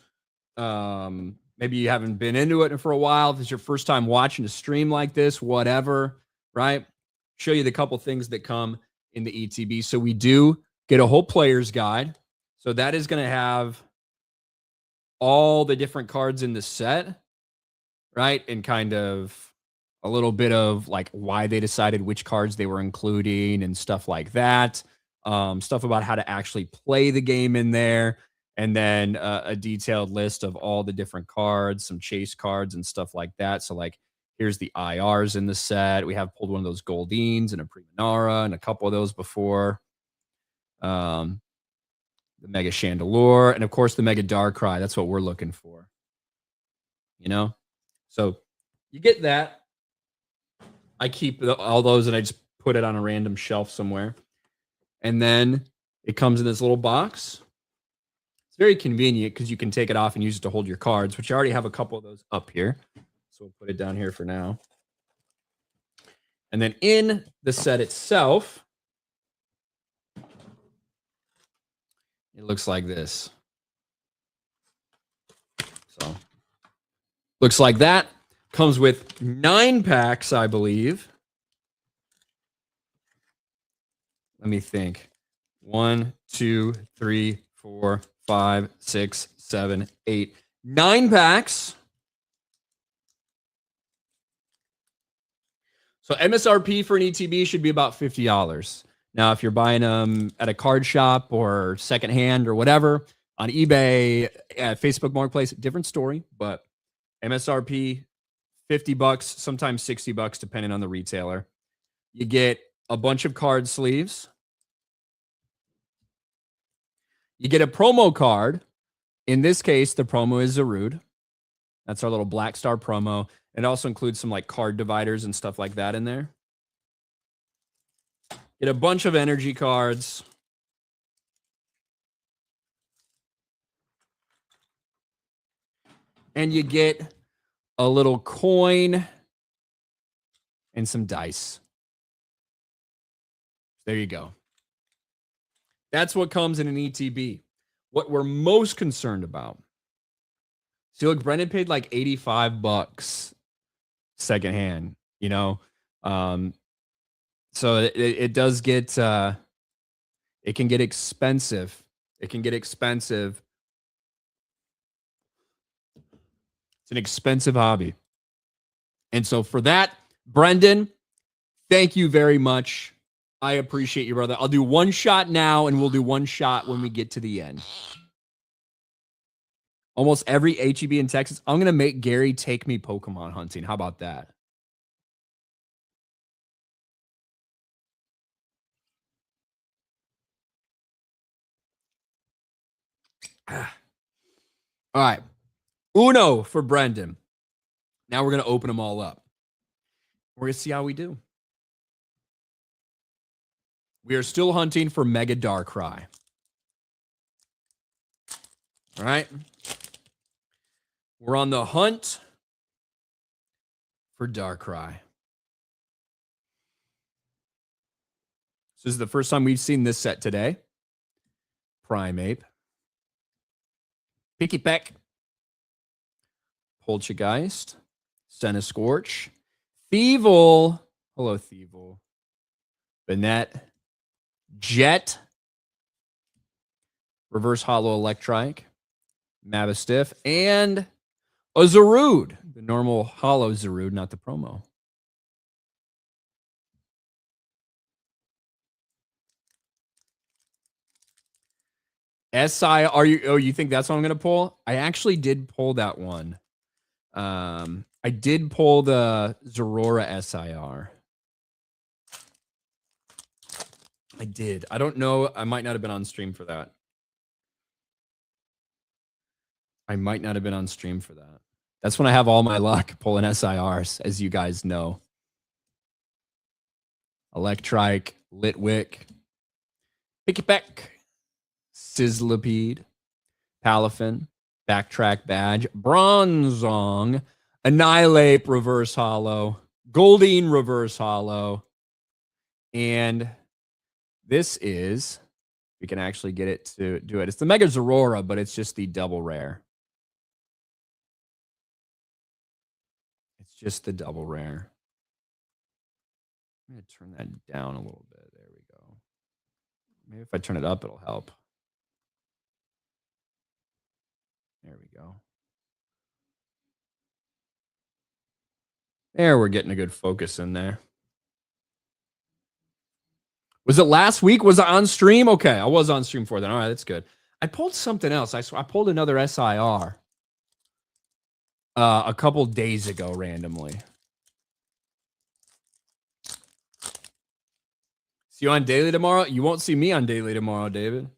maybe you haven't been into it for a while, if it's your first time watching a stream like this, whatever, right? Show you the couple things that come in the ETB. So we do get a whole player's guide. So that is going to have all the different cards in the set, right? And kind of a little bit of like why they decided which cards they were including and stuff like that. Stuff about how to actually play the game in there. And then a detailed list of all the different cards, some chase cards and stuff like that. So like, here's the IRs in the set. We have pulled one of those Goldines and a Primanara and a couple of those before. The Mega Chandelure and of course the Mega Darkrai. That's what we're looking for. You know? So you get that. I keep all those and I just put it on a random shelf somewhere. And then it comes in this little box. It's very convenient because you can take it off and use it to hold your cards, which I already have a couple of those up here. So we'll put it down here for now. And then in the set itself, it looks like this. So looks like that. Comes with 9 packs, I believe. Let me think. 1, 2, 3, 4, 5, 6, 7, 8, 9 packs. So MSRP for an ETB should be about $50. Now, if you're buying them at a card shop or secondhand or whatever, on eBay, Facebook Marketplace, different story, but MSRP, $50, sometimes $60, depending on the retailer. You get a bunch of card sleeves. You get a promo card. In this case, the promo is Zarude. That's our little Black Star promo. It also includes some like card dividers and stuff like that in there. Get a bunch of energy cards. And you get a little coin and some dice. There you go. That's what comes in an ETB. What we're most concerned about. See, look, Brendan paid like $85 secondhand, you know? So it does get, it can get expensive. It can get expensive. It's an expensive hobby. And so for that, Brendan, thank you very much. I appreciate you, brother. I'll do one shot now, and we'll do one shot when we get to the end. Almost every HEB in Texas. I'm going to make Gary take me Pokemon hunting. How about that? All right. Uno for Brendan. Now we're going to open them all up. We're going to see how we do. We are still hunting for Mega Darkrai. All right. We're on the hunt for Darkrai. This is the first time we've seen this set today. Primeape. Picky Peck. Poltergeist. Centiskorch. Thievul. Hello, Thievul. Banette. Jet. Reverse Hollow Electrike. Mavistiff. And a Zarude. The normal Hollow Zarude, not the promo. SI, are you? Oh, you think that's what I'm going to pull? I actually did pull that one. I did pull the Zorora SIR. I did. I don't know. I might not have been on stream for that. I might not have been on stream for that. That's when I have all my luck pulling SIRs, as you guys know. Electrike, Litwick, Pickiepeck, Sizzlipede, Palafin, Backtrack Badge, Bronzong, Annihilate Reverse Hollow, Goldeen Reverse Hollow, and this is, we can actually get it to do it. It's the Mega Zorora, but it's just the double rare. It's just the double rare. I'm going to turn that down a little bit. There we go. Maybe if I turn it up, it'll help. There we go. There, we're getting a good focus in there. Was it last week? Was it on stream? Okay, I was on stream for that. All right, that's good. I pulled something else. I pulled another SIR a couple days ago randomly. See you on Daily tomorrow? You won't see me on Daily tomorrow, David.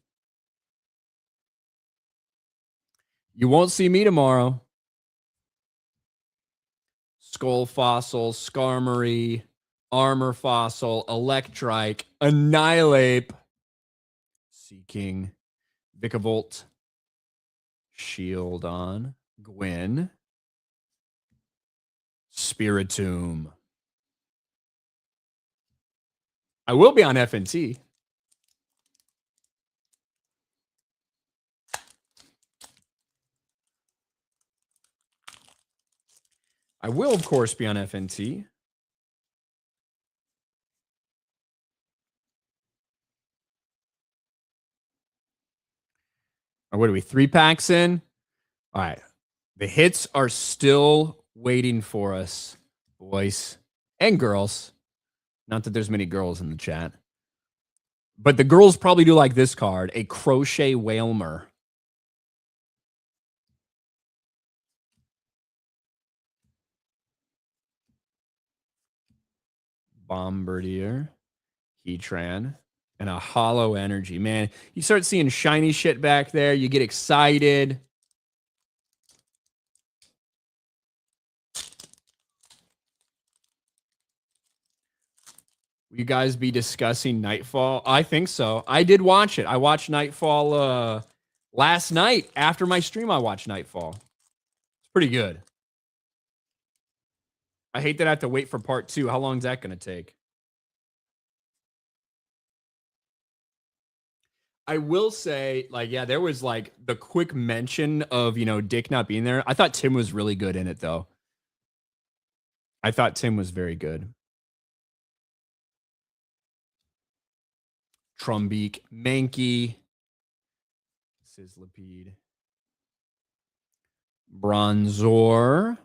You won't see me tomorrow. Skull Fossil, Skarmory, Armor Fossil, Electrike, Annihilate, Seeking, Vikavolt, Shieldon, Gwyn, Spiritomb. I will be on FNT. I will, of course, be on FNT. Or what are we, 3 packs in? All right. The hits are still waiting for us, boys and girls. Not that there's many girls in the chat. But the girls probably do like this card, a Crochet Whalmer. Bombardier, Heatran, and a Hollow Energy. Man, you start seeing shiny shit back there. You get excited. Will you guys be discussing Nightfall? I think so. I did watch it. I watched Nightfall last night. After my stream, I watched Nightfall. It's pretty good. I hate that I have to wait for part 2. How long is that going to take? I will say, like, yeah, there was like the quick mention of, Dick not being there. I thought Tim was really good in it, though. I thought Tim was very good. Trumbeak, Mankey, Sizzlipede, Bronzor,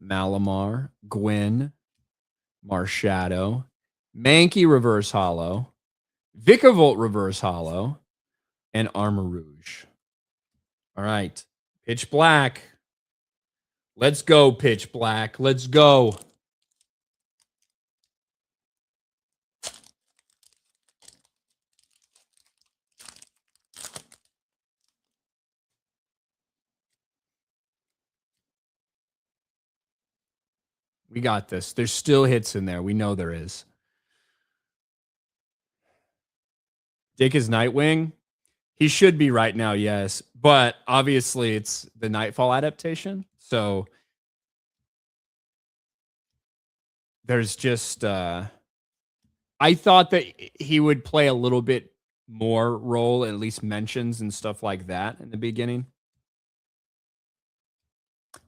Malamar, Gwyn, Marshadow, Mankey Reverse Hollow, Vikavolt Reverse Hollow, and Armor Rouge. All right. Pitch Black. Let's go, Pitch Black. Let's go. We got this. There's still hits in there. We know there is. Dick is Nightwing. He should be right now, yes. But obviously it's the Nightfall adaptation. So there's just I thought that he would play a little bit more role, at least mentions and stuff like that in the beginning.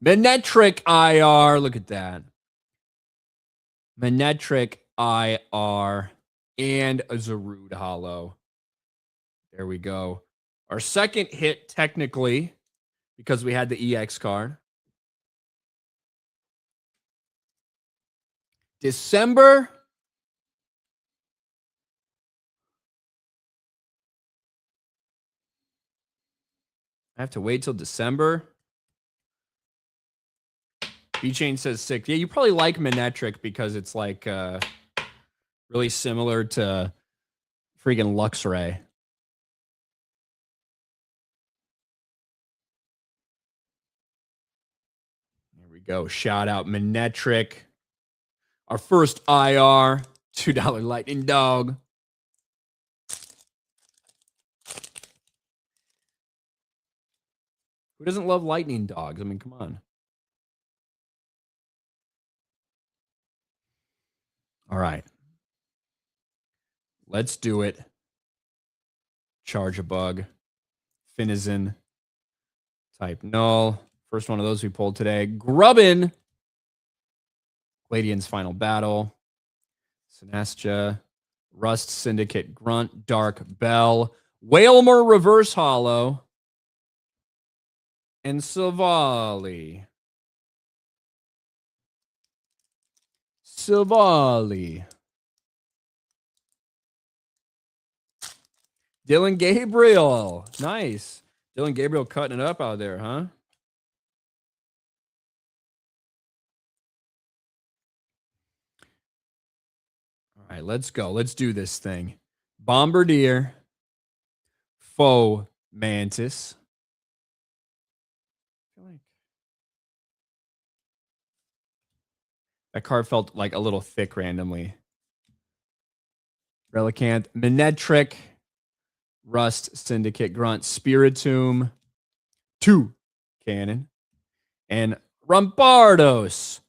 Manetric IR. Look at that. Manetric IR and a Zarude Hollow. There we go. Our second hit, technically, because we had the EX card. December. I have to wait till December. B-Chain says 6. Yeah, you probably like Manetric because it's like really similar to freaking Luxray. There we go. Shout out Manetric. Our first IR, $2 Lightning Dog. Who doesn't love lightning dogs? I mean, come on. All right. Let's do it. Charge a bug. Finizen. Type null. First one of those we pulled today. Grubbin. Gladian's Final Battle. Sinastia. Rust Syndicate Grunt. Dark Bell. Whalmer Reverse Hollow. And Savali. Dylan Gabriel. Nice. Dylan Gabriel cutting it up out there, huh? All right, let's go. Let's do this thing. Bombardier. Faux Mantis. That card felt like a little thick randomly. Relicanth. Manetric. Rust Syndicate Grunt. Spiritomb. 2 Cannon. And Rampardos.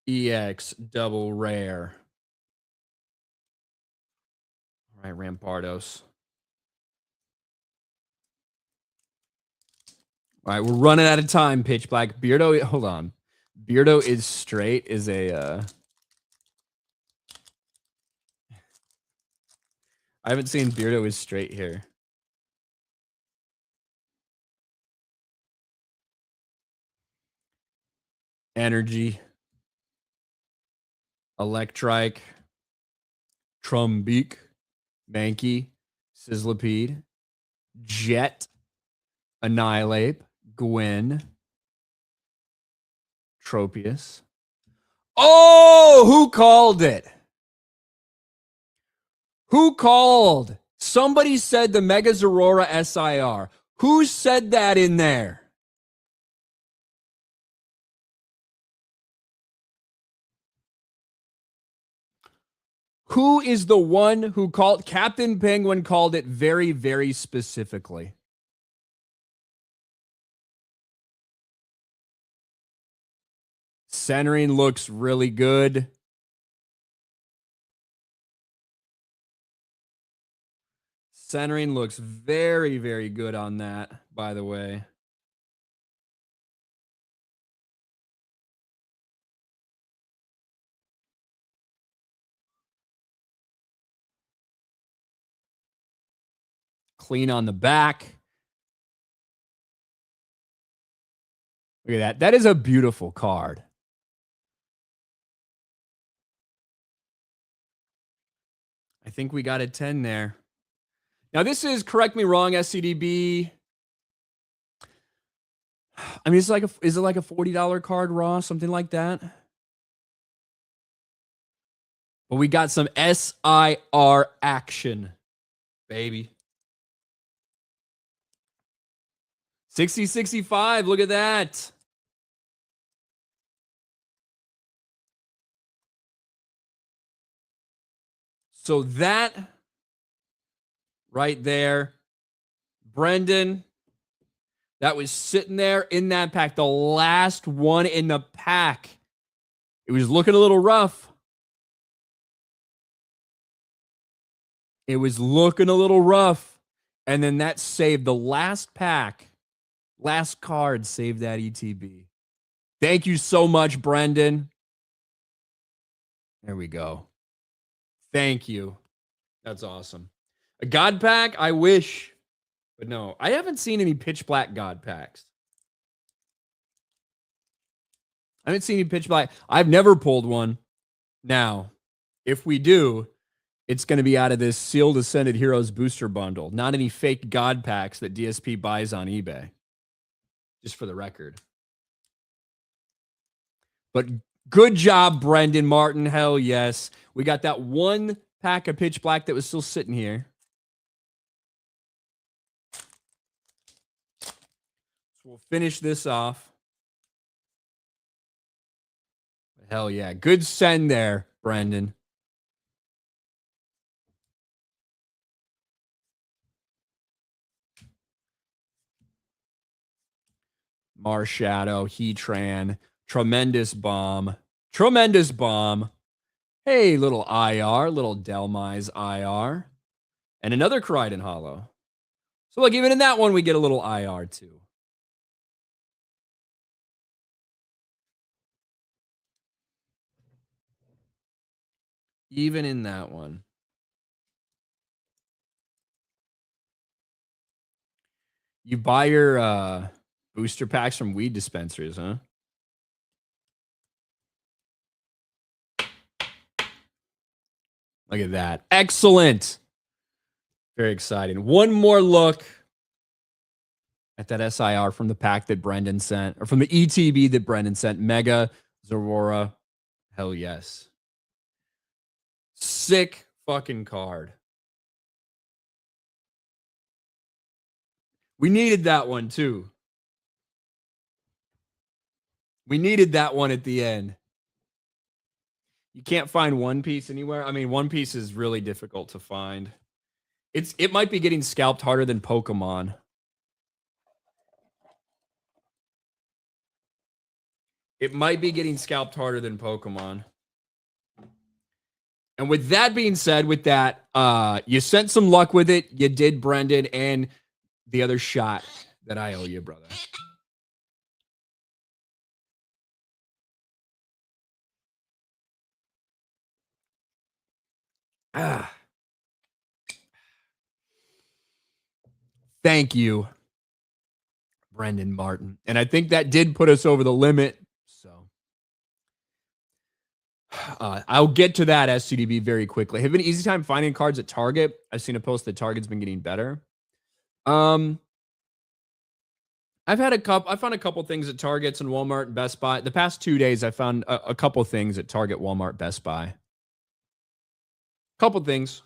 EX double rare. All right, Rampardos. All right, we're running out of time, Pitch Black. Beardo, hold on. Beardo is straight is a I haven't seen Beardo is straight here. Energy. Electrike. Trumbeak. Mankey. Sizzlipede. Jet. Annihilate. Gwyn. Tropius. Oh, who called it? Who called? Somebody said the Mega Zorora SIR. Who said that in there? Who is the one who called Captain Penguin called it very, very specifically? Centering looks really good. Centering looks very, very good on that, by the way. Clean on the back. Look at that. That is a beautiful card. I think we got a 10 there. Now, this is, correct me wrong, SCDB. I mean, is it like a $40 card, Raw? Something like that? But we got some SIR action, baby. 60-65. Look at that. So that right there, Brendan, that was sitting there in that pack, the last one in the pack. It was looking a little rough. It was looking a little rough. And then that saved the last pack. Last card saved that ETB. Thank you so much, Brendan. There we go. Thank you. That's awesome. A God pack? I wish. But no, I haven't seen any pitch black God packs. I haven't seen any pitch black. I've never pulled one. Now, if we do, it's going to be out of this Sealed Ascended Heroes booster bundle. Not any fake God packs that DSP buys on eBay. Just for the record. But good job, Brendan Martin. Hell yes. We got that one pack of pitch black that was still sitting here. So we'll finish this off. Hell yeah. Good send there, Brendan. Marshadow, Heatran, tremendous bomb. Tremendous bomb. Hey, little IR, little Delmise IR. And another Koraidon Hollow. So look, even in that one, we get a little IR too. Even in that one. You buy your booster packs from weed dispensaries, huh? Look at that. Excellent. Very exciting. One more look at that SIR from the pack that Brendan sent, or from the ETB that Brendan sent. Mega Zorora. Hell yes. Sick fucking card. We needed that one too. We needed that one at the end. You can't find One Piece anywhere. I mean, One Piece is really difficult to find. It might be getting scalped harder than Pokemon. It might be getting scalped harder than Pokemon. And with that being said, with that, you sent some luck with it. You did, Brendan, and the other shot that I owe you, brother. Thank you, Brendan Martin. And I think that did put us over the limit. So I'll get to that SCDB very quickly. Have been an easy time finding cards at Target. I've seen a post that Target's been getting better. I found a couple things at Targets and Walmart and Best Buy. The past 2 days, I found a couple things at Target, Walmart, Best Buy. Couple things.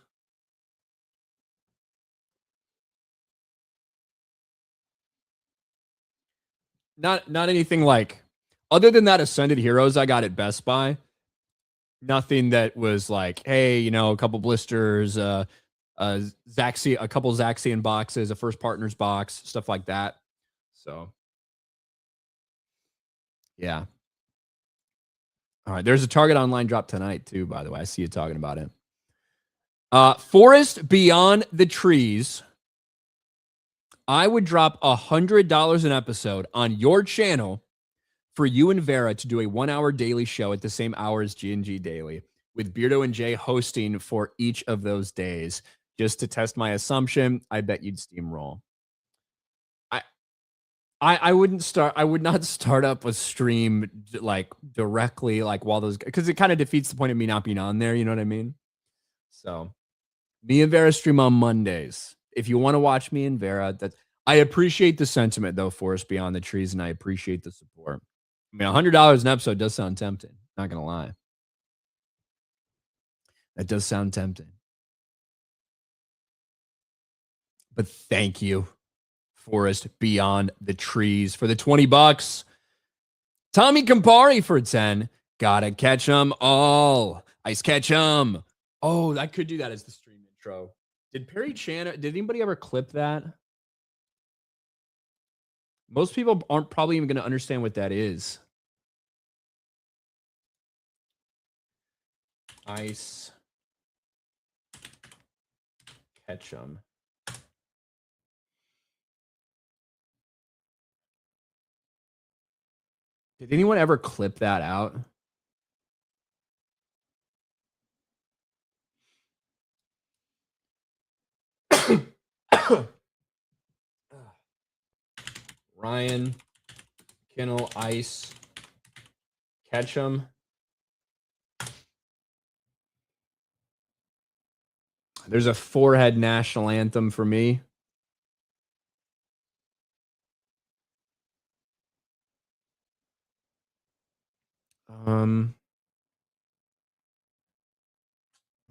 Not anything like, other than that Ascended Heroes I got at Best Buy. Nothing that was like, hey, you know, a couple blisters, Zaxi, a couple Zaxian boxes, a first partners box, stuff like that. So, yeah. All right. There's a Target online drop tonight, too, by the way. I see you talking about it. Forest Beyond the Trees. I would drop $100 an episode on your channel for you and Vera to do a 1 hour daily show at the same hour as G&G Daily, with Beardo and Jay hosting for each of those days. Just to test my assumption, I bet you'd steamroll. I would not start up a stream like directly like while those, because it kind of defeats the point of me not being on there. You know what I mean? So me and Vera stream on Mondays. If you want to watch me and Vera, I appreciate the sentiment though, Forest Beyond the Trees, and I appreciate the support. I mean, $100 an episode does sound tempting. Not gonna lie. That does sound tempting. But thank you, Forest Beyond the Trees, for the $20. Tommy Campari for 10. Gotta catch 'em all. Ice catch 'em. Oh, I could do that as the stream intro. Did Perry Chan, did anybody ever clip that? Most people aren't probably even going to understand what that is. Ice Ketchum. Did anyone ever clip that out? Ryan, Kinel, Ice, Ketchum. There's a forehead national anthem for me.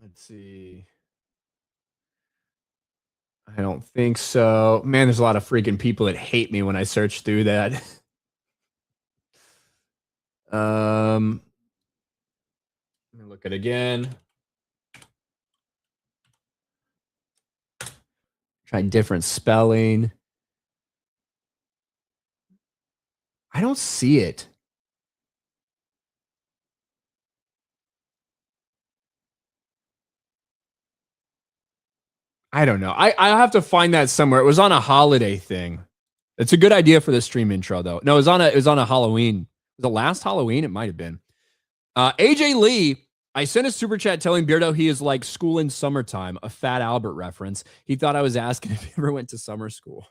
Let's see. I don't think so. Man, there's a lot of freaking people that hate me when I search through that. Let me look at it again. Try different spelling. I don't see it. I don't know. I have to find that somewhere. It was on a holiday thing. It's a good idea for the stream intro, though. No, it was on a Halloween. Was it last Halloween? It might have been. AJ Lee, I sent a super chat telling Beardo he is like school in summertime, a Fat Albert reference. He thought I was asking if he ever went to summer school.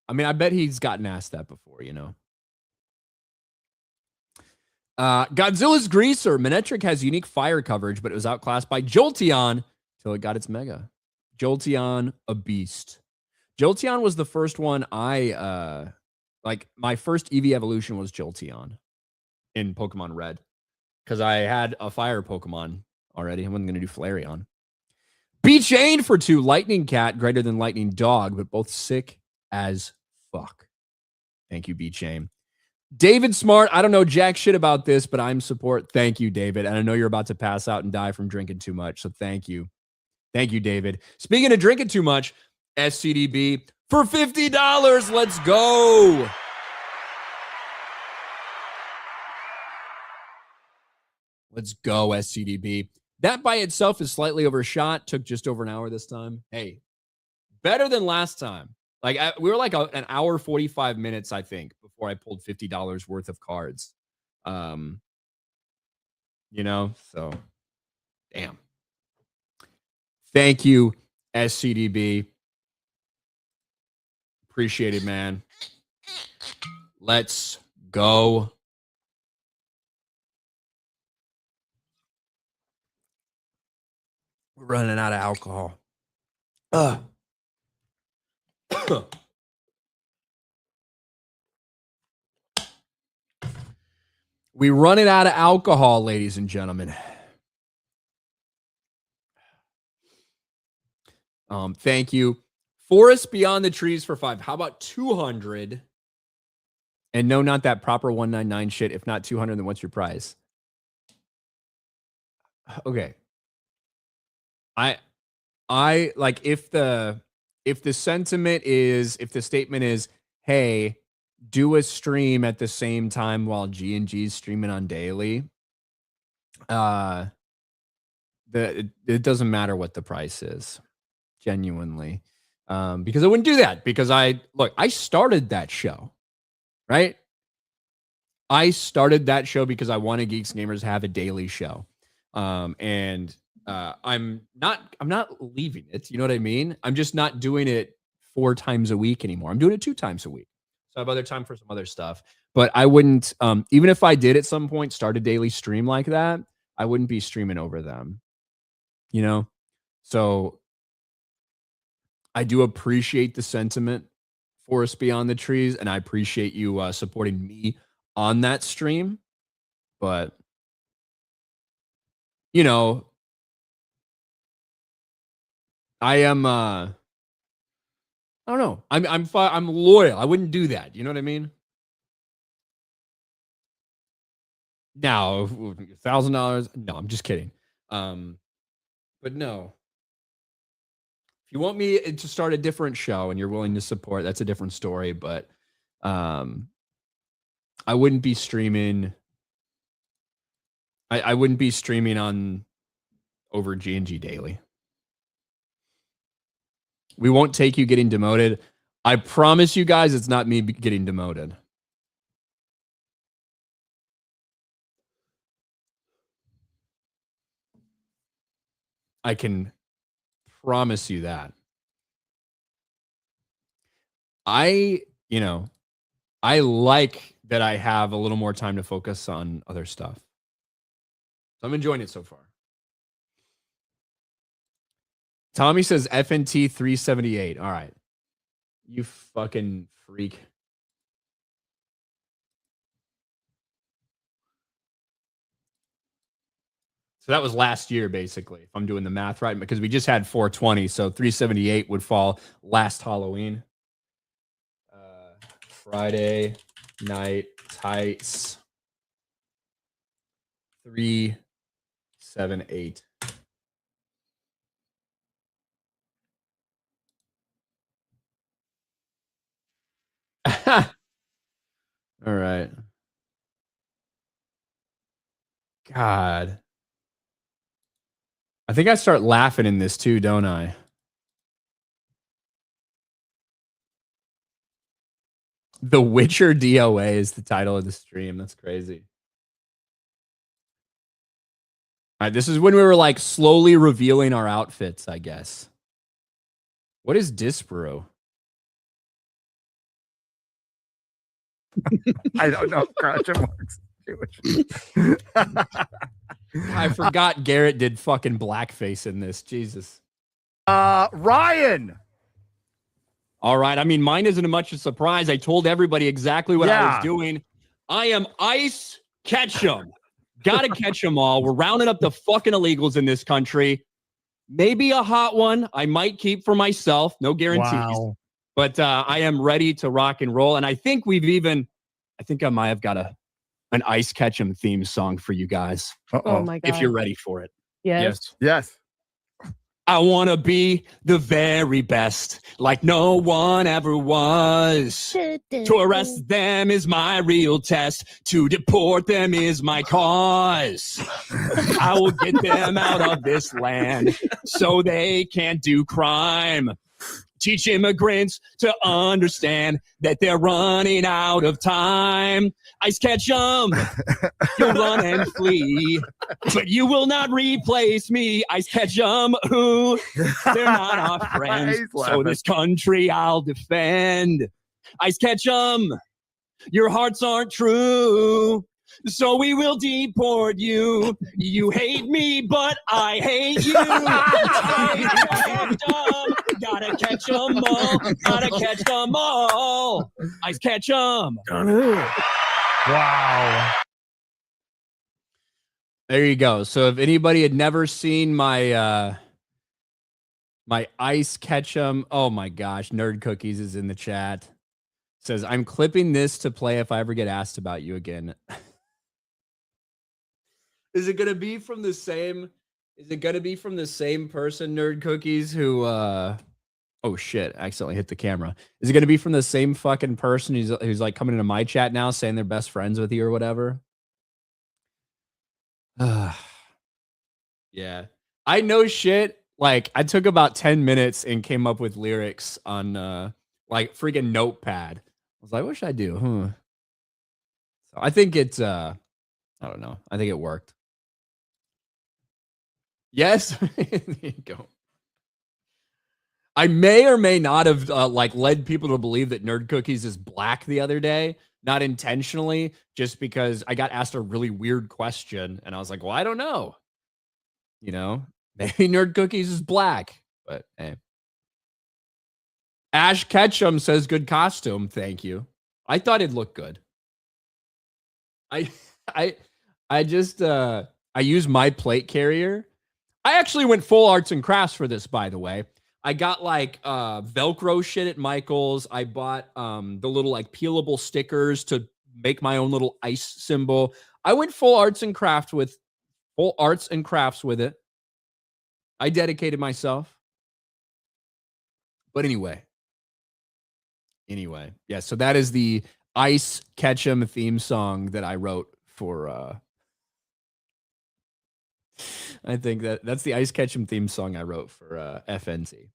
I mean, I bet he's gotten asked that before, you know. Godzilla's Greaser. Manetric has unique fire coverage, but it was outclassed by Jolteon till it got its mega. Jolteon, a beast. Jolteon was the first one like my first EV evolution was Jolteon in Pokemon Red, because I had a fire Pokemon already. I wasn't going to do Flareon. B-Chain for 2. Lightning Cat, greater than Lightning Dog, but both sick as fuck. Thank you, B-Chain. David Smart, I don't know jack shit about this, but I'm support. Thank you, David. And I know you're about to pass out and die from drinking too much, so thank you. Thank you, David. Speaking of drinking too much, SCDB for $50. Let's go. Let's go, SCDB. That by itself is slightly overshot. Took just over an hour this time. Hey, better than last time. Like we were like an hour, 45 minutes, I think, before I pulled $50 worth of cards. You know, so damn. Thank you, SCDB. Appreciate it, man. Let's go. We're running out of alcohol. We running out of alcohol, ladies and gentlemen. Thank you. Forest Beyond the Trees for 5. How about 200? And no, not that proper 199 shit. If not 200, then what's your price? Okay. I like if the sentiment is, if the statement is, hey, do a stream at the same time while G&G's streaming on daily. It doesn't matter what the price is, genuinely. Because I wouldn't do that, because I started that show, right? I started that show because I wanted Geeks and Gamers to have a daily show. And I'm not leaving it. You know what I mean? I'm just not doing it 4 times a week anymore. I'm doing it 2 times a week. So I have other time for some other stuff. But I wouldn't, even if I did at some point start a daily stream like that, I wouldn't be streaming over them. You know? So I do appreciate the sentiment, Forest Beyond the Trees, and I appreciate you supporting me on that stream. But, you know, I am I don't know. I'm loyal. I wouldn't do that. You know what I mean? Now, $1,000. No, I'm just kidding. But no. If you want me to start a different show and you're willing to support, that's a different story. But I wouldn't be streaming. I wouldn't be streaming on over G&G daily. We won't take you getting demoted. I promise you guys, it's not me getting demoted. I can promise you that. I like that I have a little more time to focus on other stuff. So I'm enjoying it so far. Tommy says FNT 378. All right. You fucking freak. So that was last year, basically, if I'm doing the math right, because we just had 420. So 378 would fall last Halloween. Friday Night Tights 378. All right. God. I think I start laughing in this too, don't I? The Witcher DOA is the title of the stream. That's crazy. All right, this is when we were like slowly revealing our outfits, I guess. What is Dispro? I don't know. Marks. I forgot Garrett did fucking blackface in this. Jesus. Ryan. All right. I mean, mine isn't much a surprise. I told everybody exactly what I was doing. I am Ice Ketchum. Gotta catch them all. We're rounding up the fucking illegals in this country. Maybe a hot one I might keep for myself. No guarantees. Wow. But I am ready to rock and roll. And I think I might have got an Ice Ketchum theme song for you guys. Oh my God. If you're ready for it. Yes. I want to be the very best, like no one ever was. To arrest them is my real test. To deport them is my cause. I will get them out of this land so they can't do crime. Teach immigrants to understand that they're running out of time. Ice Ketchum, you'll run and flee, but you will not replace me. Ice Ketchum, ooh, they're not our friends, so this country I'll defend. Ice Ketchum, your hearts aren't true, so we will deport you. You hate me, but I hate you. Gotta catch them all. Gotta catch them all. Ice Ketchum. Wow. There you go. So if anybody had never seen my my Ice Ketchum, oh my gosh, Nerd Cookies is in the chat. Says, I'm clipping this to play if I ever get asked about you again. Is it gonna be from the same? Is it gonna be from the same person, Nerd Cookies, who oh shit, I accidentally hit the camera. Is it gonna be from the same fucking person who's like coming into my chat now saying they're best friends with you or whatever? Yeah. I know shit. Like I took about 10 minutes and came up with lyrics on like freaking notepad. I was like, what should I do? So I think it's I don't know. I think it worked. Yes. There you go. I may or may not have like led people to believe that Nerd Cookies is black the other day, not intentionally, just because I got asked a really weird question and I was like, well, I don't know. You know, maybe Nerd Cookies is black, but hey. Ash Ketchum says good costume. Thank you. I thought it looked good. I I I just I use my plate carrier. I actually went full arts and crafts for this, by the way. I got like Velcro shit at Michael's. I bought the little like peelable stickers to make my own little ice symbol. I went full arts and crafts with it. I dedicated myself. But anyway. Yeah, so that is the Ice Ketchum theme song that I wrote for I think that's the Ice Ketchum theme song I wrote for FNT.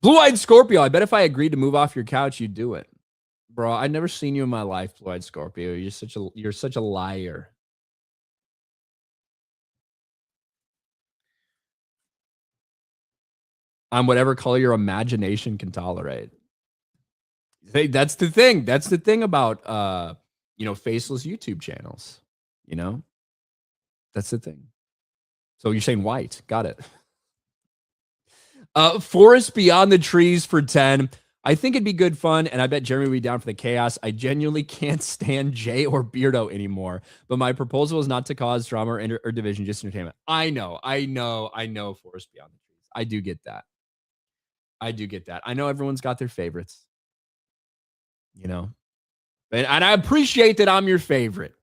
Blue-Eyed Scorpio, I bet if I agreed to move off your couch, you'd do it. Bro, I've never seen you in my life, Blue-Eyed Scorpio. You're such a liar. I'm whatever color your imagination can tolerate. Hey, that's the thing. That's the thing about faceless YouTube channels. You know? That's the thing. So you're saying white. Got it. Forest Beyond the Trees for 10. I think it'd be good fun, and I bet Jeremy would be down for the chaos. I genuinely can't stand Jay or Beardo anymore, but my proposal is not to cause drama or division, just entertainment. I know, Forest Beyond the Trees. I do get that. I know everyone's got their favorites, you know, and I appreciate that I'm your favorite.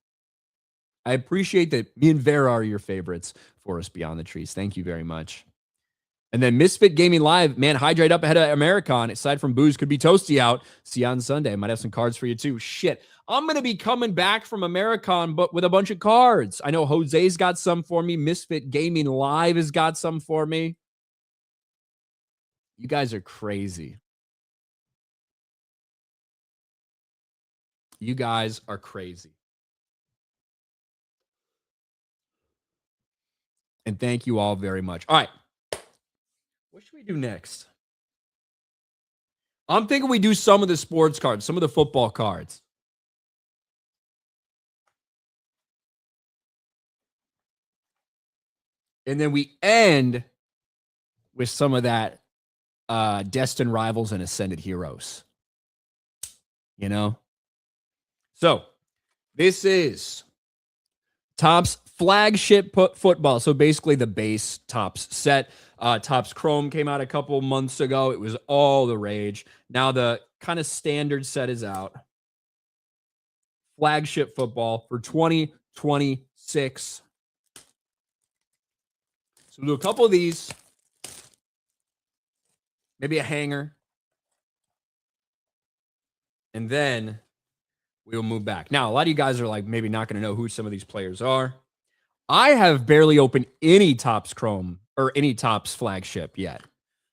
I appreciate that me and Vera are your favorites, Forest Beyond the Trees. Thank you very much. And then Misfit Gaming Live, man, hydrate up ahead of Americon. Aside from booze, could be toasty out. See you on Sunday. Might have some cards for you too. Shit, I'm going to be coming back from Americon, but with a bunch of cards. I know Jose's got some for me. Misfit Gaming Live has got some for me. You guys are crazy. You guys are crazy. And thank you all very much. All right. What should we do next? I'm thinking we do some of the sports cards, some of the football cards. And then we end with some of that Destined Rivals and Ascended Heroes. You know? So, this is Topps Flagship football. So basically the base Topps set. Topps Chrome came out a couple months ago. It was all the rage. Now the kind of standard set is out. Flagship football for 2026. So we'll do a couple of these. Maybe a hanger. And then we will move back. Now, a lot of you guys are like maybe not going to know who some of these players are. I have barely opened any Topps Chrome or any Topps Flagship yet.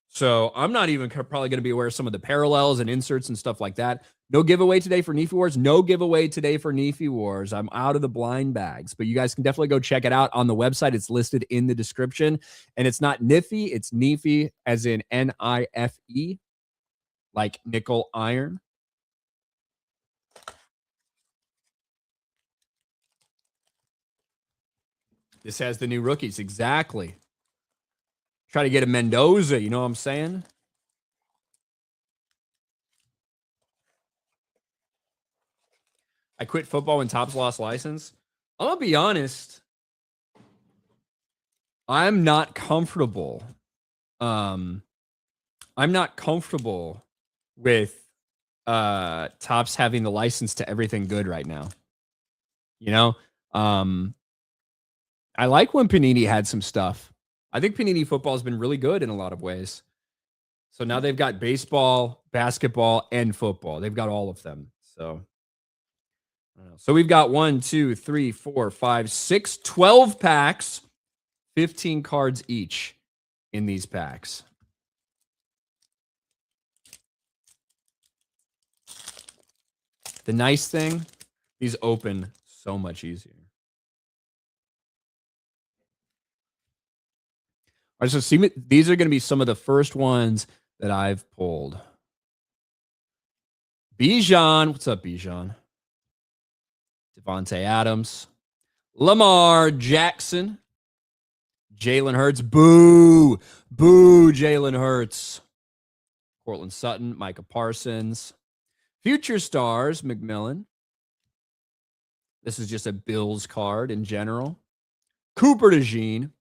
So I'm not even probably going to be aware of some of the parallels and inserts and stuff like that. No giveaway today for Neefy Wars. No giveaway today for Neefy Wars. I'm out of the blind bags, but you guys can definitely go check it out on the website. It's listed in the description. And it's not Niffy, it's Neefy as in N-I-F-E, like nickel iron. This has the new rookies. Exactly. Try to get a Mendoza. You know what I'm saying? I quit football when Topps lost license. I'm going to be honest. I'm not comfortable. I'm not comfortable with Topps having the license to everything good right now. You know, I like when Panini had some stuff. I think Panini football has been really good in a lot of ways. So now they've got baseball, basketball, and football. They've got all of them. So, so we've got 1, 2, 3, 4, 5, 6, 12 packs, 15 cards each in these packs. The nice thing, these open so much easier. All right, so see, these are going to be some of the first ones that I've pulled. Bijan, what's up, Bijan? Devontae Adams, Lamar Jackson, Jalen Hurts. Boo, Jalen Hurts. Cortland Sutton, Micah Parsons, Future Stars, McMillan. This is just a Bills card in general. Cooper DeJean.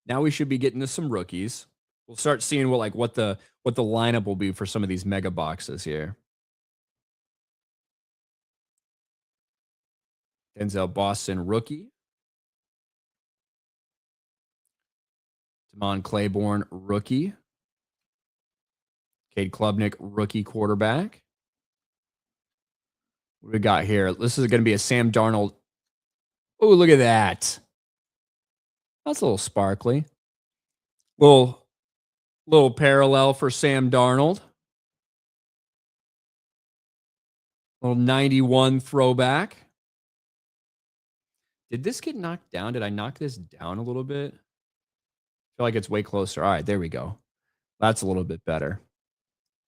Now we should be getting to some rookies. We'll start seeing what the lineup will be for some of these mega boxes here. Denzel Boston, rookie. Damon Claiborne, rookie. Cade Klubnik, rookie quarterback. What do we got here? This is going to be a Sam Darnold. Oh, look at that. That's a little sparkly. Little parallel for Sam Darnold. Little 91 throwback. Did this get knocked down? Did I knock this down a little bit? I feel like it's way closer. All right, there we go. That's a little bit better.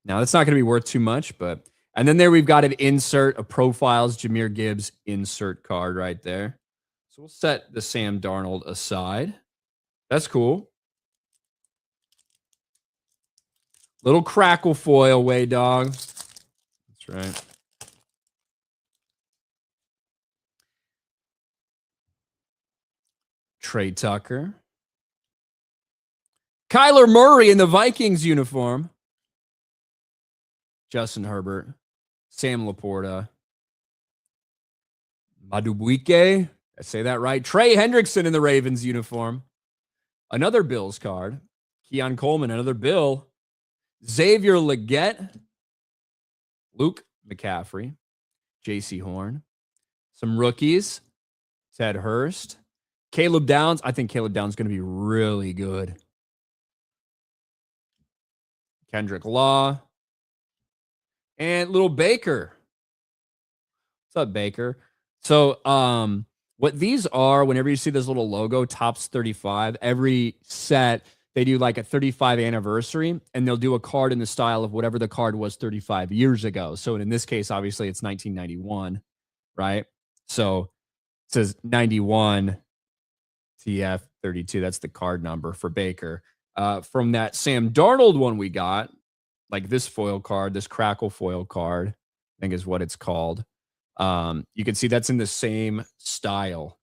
Now, that's not going to be worth too much, but... And then there we've got an insert, a Profiles Jahmyr Gibbs insert card right there. So we'll set the Sam Darnold aside. That's cool. Little crackle foil way, dog. That's right. Trey Tucker. Kyler Murray in the Vikings uniform. Justin Herbert. Sam Laporta. Madubuike. I say that right. Trey Hendrickson in the Ravens uniform. Another Bills card. Keon Coleman, another Bill. Xavier Legette. Luke McCaffrey. J.C. Horn. Some rookies. Ted Hurst. Caleb Downs. I think Caleb Downs is going to be really good. Kendrick Law. And little Baker. What's up, Baker? So, what these are, whenever you see this little logo, Topps 35, every set, they do like a 35 anniversary, and they'll do a card in the style of whatever the card was 35 years ago. So in this case, obviously, it's 1991, right? So it says 91 TF 32. That's the card number for Baker. From that Sam Darnold one we got, like this foil card, this crackle foil card, I think is what it's called. You can see that's in the same style,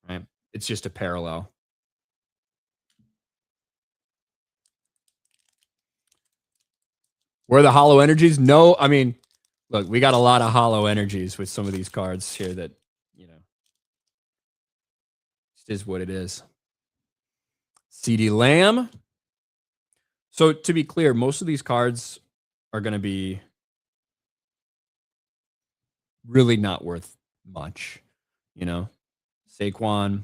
right? It's just a parallel. Where are the hollow energies? No, I mean, look, we got a lot of hollow energies with some of these cards here that, you know, it is what it is. CeeDee Lamb. So to be clear, most of these cards are going to be really not worth much, you know. Saquon,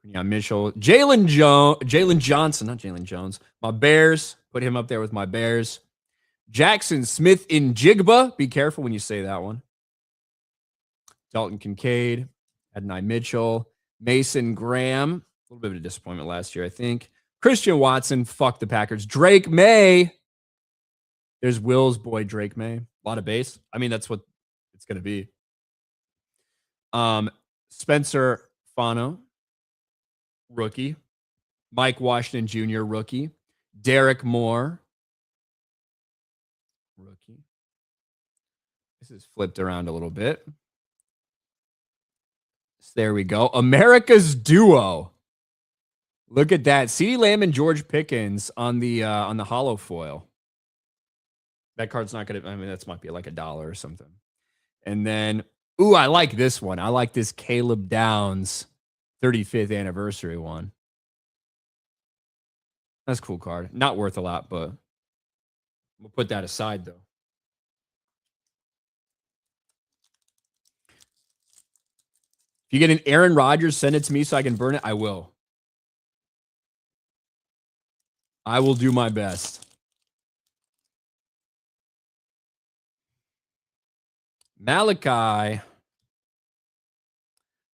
Mitchell, Jalen Johnson, not Jalen Jones. My Bears, put him up there with my Bears. Jackson Smith in Jigba. Be careful when you say that one. Dalton Kincaid, Adonai Mitchell, Mason Graham. A little bit of a disappointment last year, I think. Christian Watson, fuck the Packers. Drake May. There's Will's boy, Drake May. A lot of base. I mean, that's what it's going to be. Spencer Fano, rookie. Mike Washington Jr., rookie. Derek Moore, rookie. This is flipped around a little bit. So there we go. America's duo. Look at that. CeeDee Lamb and George Pickens on the hollow foil. That card's not going to, I mean, that's might be like $1 or something. And then, ooh, I like this one. I like this Caleb Downs 35th anniversary one. That's a cool card. Not worth a lot, but we'll put that aside, though. If you get an Aaron Rodgers, send it to me so I can burn it. I will. I will do my best. Malachi.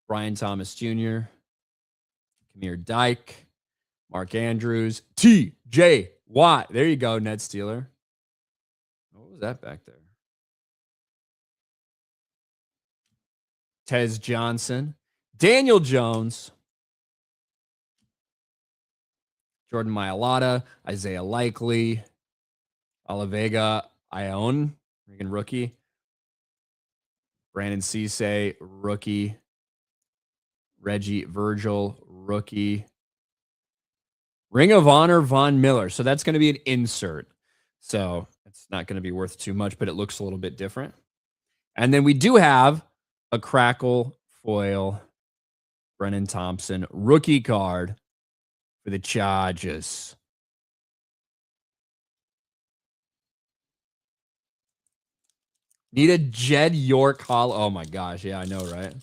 Brian Thomas Jr. Kamir Dyke. Mark Andrews. T.J. Watt. There you go, Ned Steeler. What was that back there? Tez Johnson. Daniel Jones. Jordan Mailata. Isaiah Likely. Olivega Ione. Rookie. Brandon Cisse. Rookie. Reggie Virgil. Rookie. Ring of Honor Von Miller. So that's going to be an insert. So it's not going to be worth too much, but it looks a little bit different. And then we do have a Crackle foil Brennan Thompson rookie card for the Chargers. Need a Jed York Hall. Oh my gosh. Yeah, I know, right?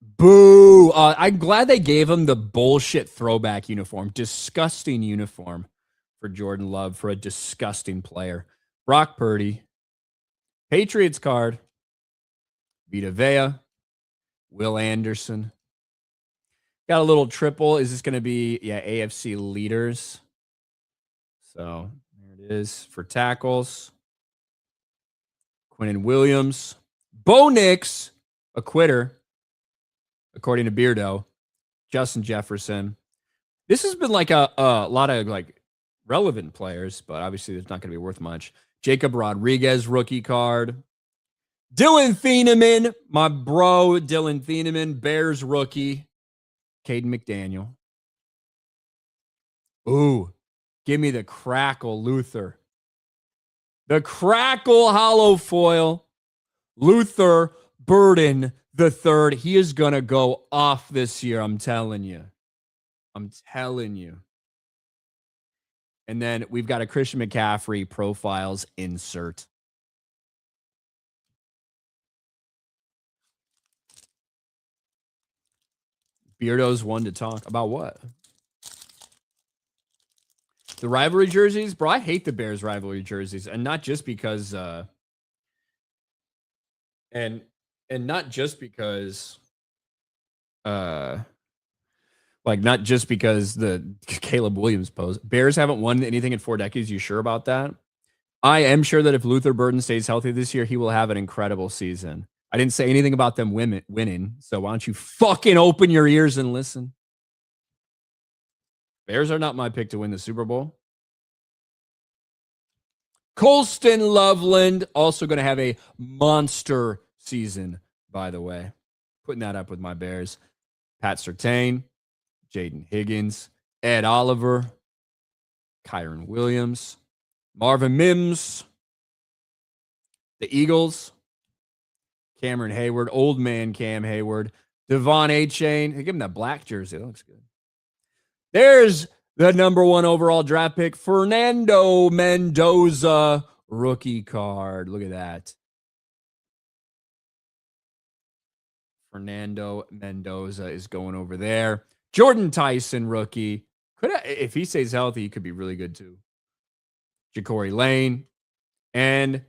Boo. I'm glad they gave him the bullshit throwback uniform. Disgusting uniform for Jordan Love for a disgusting player. Brock Purdy. Patriots card. Vita Vea. Will Anderson. Got a little triple. Is this going to be, yeah, AFC leaders? So there it is for tackles. Quinnen Williams. Bo Nix, a quitter. According to Beardo, Justin Jefferson. This has been like a lot of like relevant players, but obviously it's not going to be worth much. Jacob Rodriguez rookie card. Dylan Thieneman, my bro, Dylan Thieneman, Bears rookie. Caden McDaniel. Ooh, give me the Crackle Luther. The Crackle hollow foil. Luther Burden the third. He is going to go off this year. I'm telling you. I'm telling you. And then we've got a Christian McCaffrey profiles insert. Beardo's one to talk about what? The rivalry jerseys? Bro, I hate the Bears rivalry jerseys. And not just because and not just because like not just because the Caleb Williams pose. Bears haven't won anything in 4 decades. You sure about that? I am sure that if Luther Burden stays healthy this year, he will have an incredible season. I didn't say anything about them winning. So why don't you fucking open your ears and listen? Bears are not my pick to win the Super Bowl. Colston Loveland also going to have a monster season, by the way. Putting that up with my Bears. Pat Surtain, Jaden Higgins, Ed Oliver, Kyron Williams, Marvin Mims, the Eagles, Cameron Hayward, old man Cam Hayward, Devon A-Chain. Hey, give him that black jersey. That looks good. There's the number 1 overall draft pick, Fernando Mendoza, rookie card. Look at that. Fernando Mendoza is going over there. Jordan Tyson, rookie. If he stays healthy, he could be really good too. Ja'Cory Lane and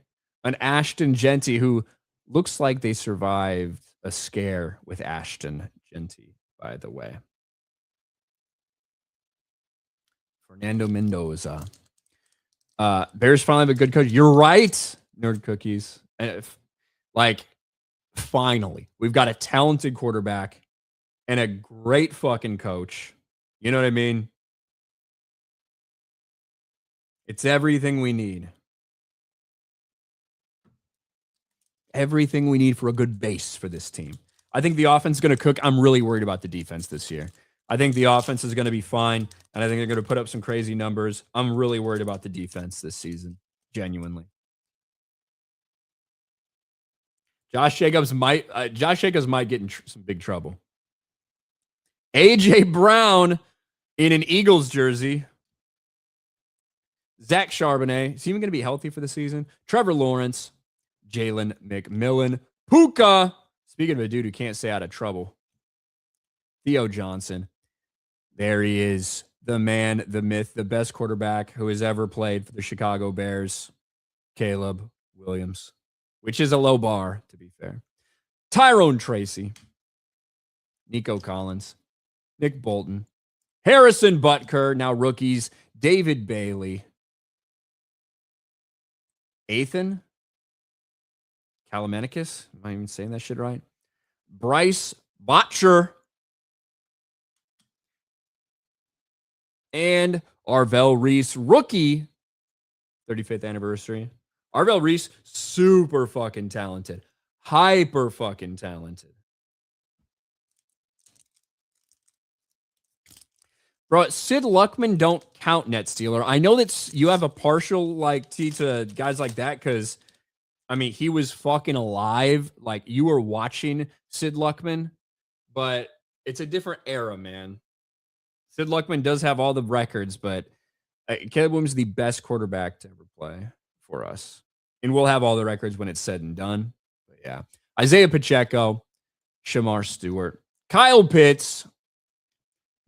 an Ashton Genty who looks like they survived a scare with Ashton Genty, by the way. Fernando Mendoza. Bears finally have a good coach. You're right, Nerd Cookies. Finally, we've got a talented quarterback and a great fucking coach. You know what I mean? It's everything we need. Everything we need for a good base for this team. I think the offense is going to cook. I'm really worried about the defense this year. I think the offense is going to be fine, and I think they're going to put up some crazy numbers. I'm really worried about the defense this season, genuinely. Josh Jacobs might get in some big trouble. AJ Brown in an Eagles jersey. Zach Charbonnet, is he even going to be healthy for the season? Trevor Lawrence, Jalen McMillan, Puka. Speaking of a dude who can't stay out of trouble, Theo Johnson. There he is, the man, the myth, the best quarterback who has ever played for the Chicago Bears, Caleb Williams, which is a low bar, to be fair. Tyrone Tracy, Nico Collins, Nick Bolton, Harrison Butker, now rookies, David Bailey, Ethan Kalamanikis, am I even saying that shit right? Bryce Botcher, and Arvell Reese, rookie, 35th anniversary. Arvell Reese, super fucking talented. Hyper fucking talented. Bro, Sid Luckman don't count net stealer. I know that you have a partial like T to guys like that because, I mean, he was fucking alive. Like, you were watching Sid Luckman, but it's a different era, man. Sid Luckman does have all the records, but Caleb Williams is the best quarterback to ever play for us. And we'll have all the records when it's said and done. But yeah. Isaiah Pacheco, Shamar Stewart, Kyle Pitts,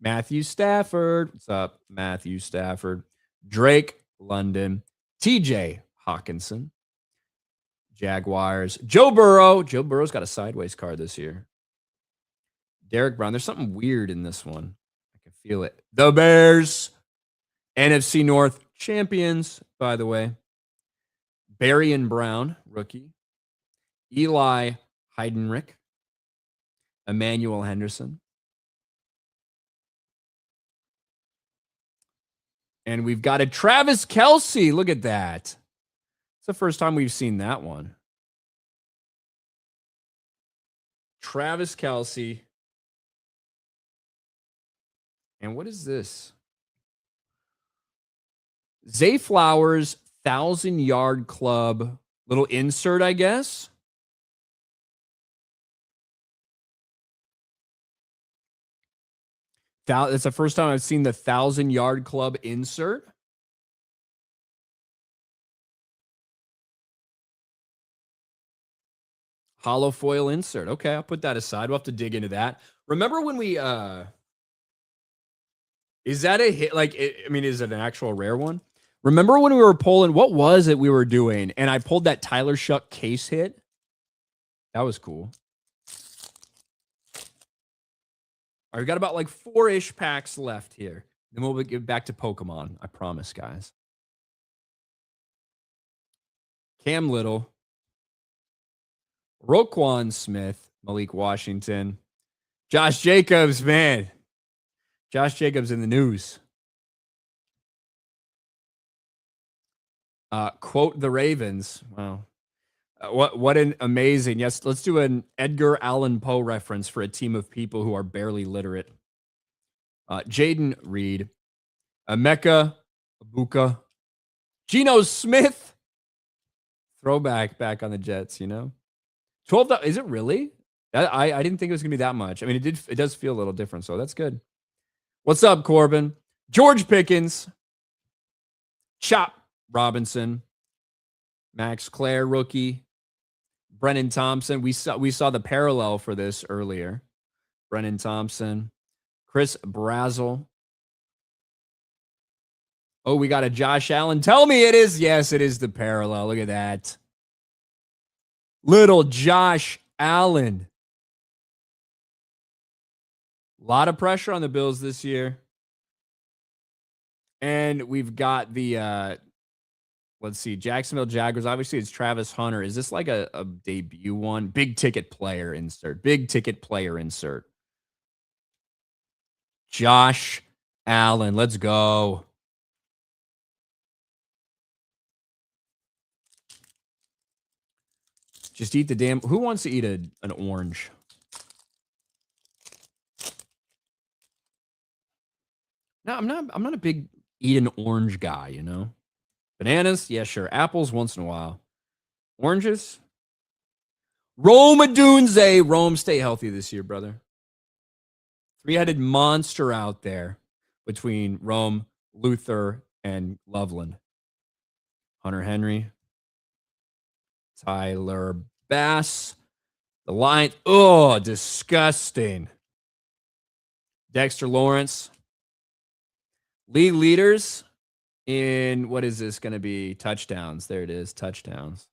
Matthew Stafford. What's up, Matthew Stafford? Drake London, TJ Hawkinson, Jaguars, Joe Burrow. Joe Burrow's got a sideways card this year. Derek Brown. There's something weird in this one. I can feel it. The Bears, NFC North champions, by the way. Barian Brown, rookie. Eli Heidenreich, Emmanuel Henderson. And we've got a Travis Kelce. Look at that. It's the first time we've seen that one. Travis Kelce. And what is this? Zay Flowers, 1,000-yard club. Little insert, I guess. That's the first time I've seen the 1,000-yard club insert. Hollow foil insert. Okay, I'll put that aside. We'll have to dig into that. Remember when we is that a hit? Like, I mean, is it an actual rare one? Remember when we were pulling, what was it we were doing? And I pulled that Tyler Shuck case hit. That was cool. All right, we got about like 4-ish packs left here. Then we'll get back to Pokemon. I promise, guys. Cam Little, Roquan Smith, Malik Washington, Josh Jacobs, man. Josh Jacobs in the news. Quote the Ravens. Wow. What an amazing. Yes, let's do an Edgar Allan Poe reference for a team of people who are barely literate. Jaden Reed, Emeka Ibuka, Geno Smith. Throwback back on the Jets, you know? 12, is it really? I didn't think it was going to be that much. I mean, it does feel a little different, so that's good. What's up, Corbin? George Pickens, Chop Robinson, Max Clare, rookie, Brennan Thompson. We saw the parallel for this earlier. Brennan Thompson, Chris Brazel. Oh, we got a Josh Allen. Tell me it is. Yes, it is the parallel. Look at that. Little Josh Allen. A lot of pressure on the Bills this year. And we've got the, let's see, Jacksonville Jaguars. Obviously, it's Travis Hunter. Is this like a debut one? Big ticket player insert. Big ticket player insert. Josh Allen. Let's go. Just eat the damn. Who wants to eat an orange? No, I'm not a big eat an orange guy, you know. Bananas, yeah, sure. Apples once in a while. Oranges, Rome Adunze. Rome, stay healthy this year, brother. Three-headed monster out there between Rome, Luther, and Loveland. Hunter Henry, Tyler Bass, the Lions. Oh, disgusting. Dexter Lawrence. League leaders in what is this going to be? Touchdowns. There it is. Touchdowns.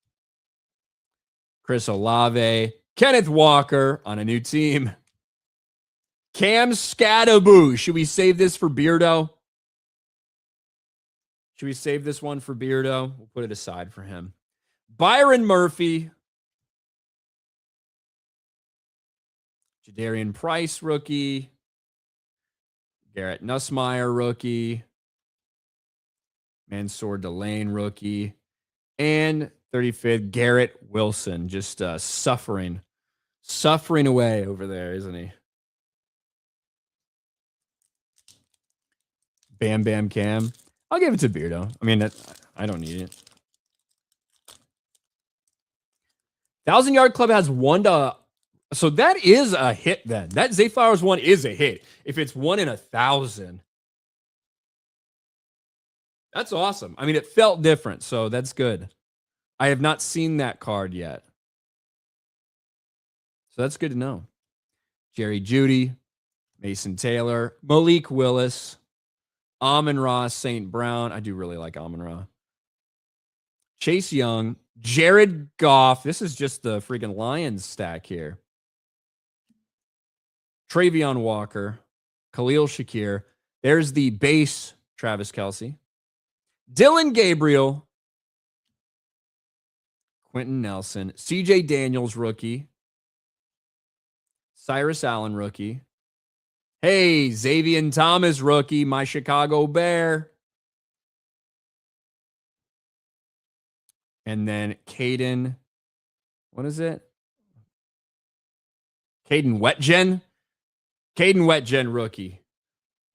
Chris Olave, Kenneth Walker on a new team. Cam Scattaboo. Should we save this for Beardo? Should we save this one for Beardo? We'll put it aside for him. Byron Murphy. Jadarian Price, rookie. Garrett Nussmeier, rookie. Mansour Delane, rookie. And 35th, Garrett Wilson, just suffering away over there, isn't he? Bam Bam Cam. I'll give it to Beardo. I mean, I don't need it. 1,000-yard club has one to. So that is a hit then. That Zay Flowers one is a hit. If it's 1 in 1,000. That's awesome. I mean, it felt different, so that's good. I have not seen that card yet. So that's good to know. Jerry Jeudy, Mason Taylor, Malik Willis, Amon-Ra St. Brown. I do really like Amon-Ra. Chase Young, Jared Goff. This is just the freaking Lions stack here. Travion Walker, Khalil Shakir. There's the base Travis Kelce. Dylan Gabriel, Quentin Nelson, CJ Daniels, rookie. Cyrus Allen, rookie. Hey, Xavier Thomas, rookie, my Chicago Bear. And then Caden, what is it? Caden Wetgen? Caden Wetgen, rookie.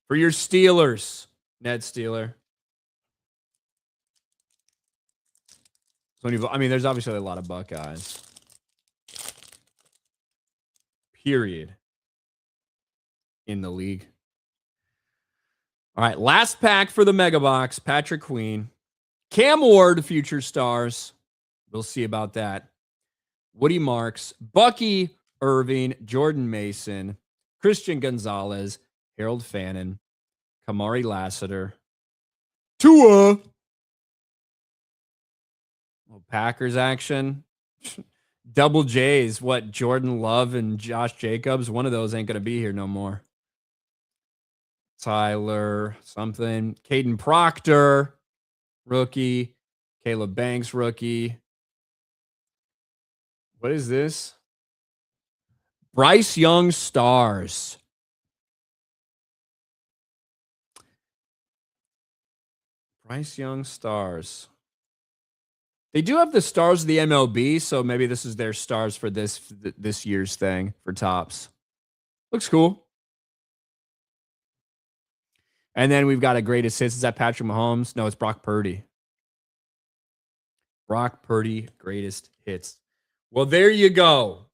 For your Steelers, Ned Steeler. I mean, there's obviously a lot of Buckeyes. Period. In the league. All right, last pack for the Mega Box. Patrick Queen. Cam Ward, future stars. We'll see about that. Woody Marks. Bucky Irving. Jordan Mason. Christian Gonzalez. Harold Fannin. Kamari Lassiter. Tua. Packers action. Double J's. What? Jordan Love and Josh Jacobs. One of those ain't going to be here no more. Tyler something. Caden Proctor, rookie. Caleb Banks, rookie. What is this? Bryce Young stars. Bryce Young stars. They do have the stars of the MLB, so maybe this is their stars for this year's thing for Topps. Looks cool. And then we've got a greatest hits. Is that Patrick Mahomes? No, it's Brock Purdy. Brock Purdy, greatest hits. Well, there you go.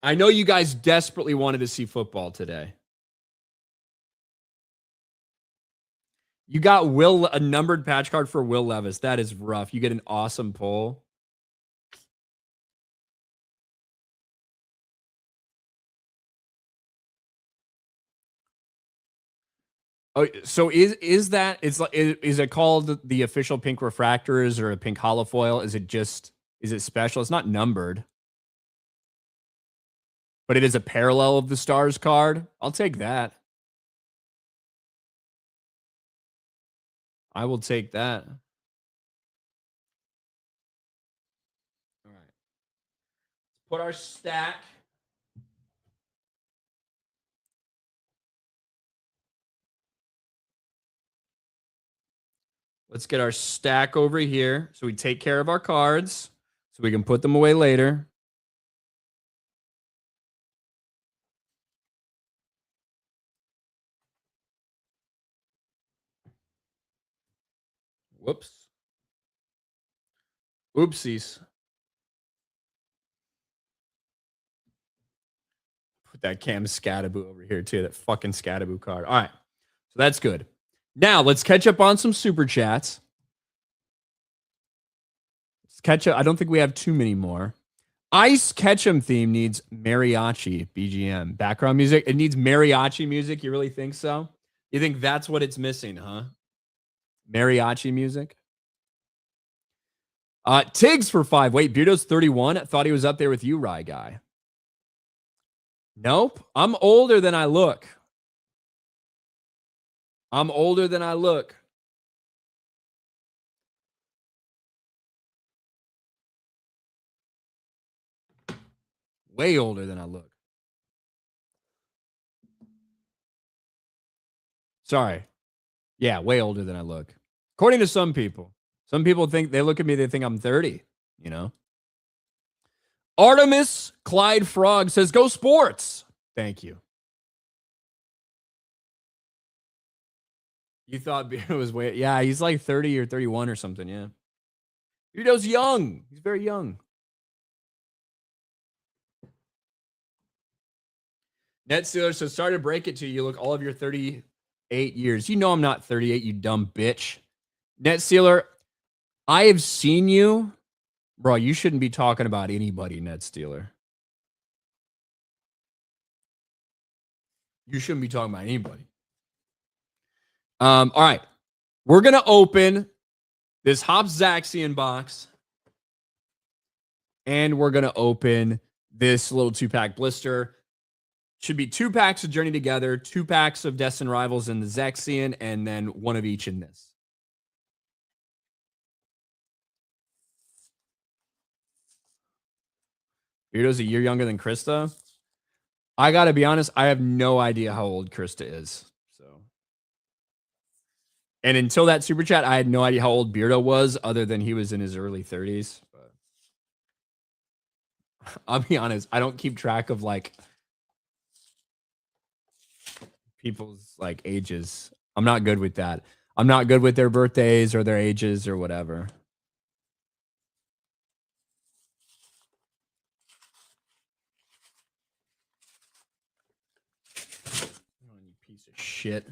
I know you guys desperately wanted to see football today. You got a numbered patch card for Will Levis. That is rough. You get an awesome pull. Oh, so is it called the official pink refractors or a pink holofoil? Is it special? It's not numbered. But it is a parallel of the stars card. I'll take that. I will take that. All right. Let's put our stack. Let's get our stack over here so we take care of our cards so we can put them away later. Whoops. Oopsies. Put that Cam Scattaboo over here too. That fucking Scattaboo card. All right. So that's good. Now let's catch up on some super chats. Let's catch up. I don't think we have too many more. Ice Ketchum theme needs mariachi BGM background music. It needs mariachi music. You really think so? You think that's what it's missing, huh? Mariachi music. Tiggs for 5. Wait, Beardo's 31. I thought he was up there with you, Rye Guy. Nope. I'm older than I look. I'm older than I look. Way older than I look. Sorry. Yeah, way older than I look. According to some people. Some people think, they look at me, they think I'm 30, you know? Artemis Clyde Frog says, go sports. Thank you. You thought Beardo was way, yeah, he's like 30 or 31 or something, yeah. Beardo's young. He's very young. Net Steeler says, sorry to break it to you. You look all of your 38 years. You know I'm not 38, you dumb bitch. Net Steeler, I have seen you. Bro, you shouldn't be talking about anybody, Net Steeler. You shouldn't be talking about anybody. All right. We're going to open this Hop Zaxian box. And we're going to open this little 2-pack blister. Should be 2 packs of Journey Together, 2 packs of Destined Rivals in the Zaxian, and then 1 of each in this. Beardo's a year younger than Krista. I got to be honest, I have no idea how old Krista is. So, and until that super chat, I had no idea how old Beardo was, other than he was in his early 30s. But I'll be honest, I don't keep track of like people's like ages. I'm not good with that. I'm not good with their birthdays or their ages or whatever. You piece of shit.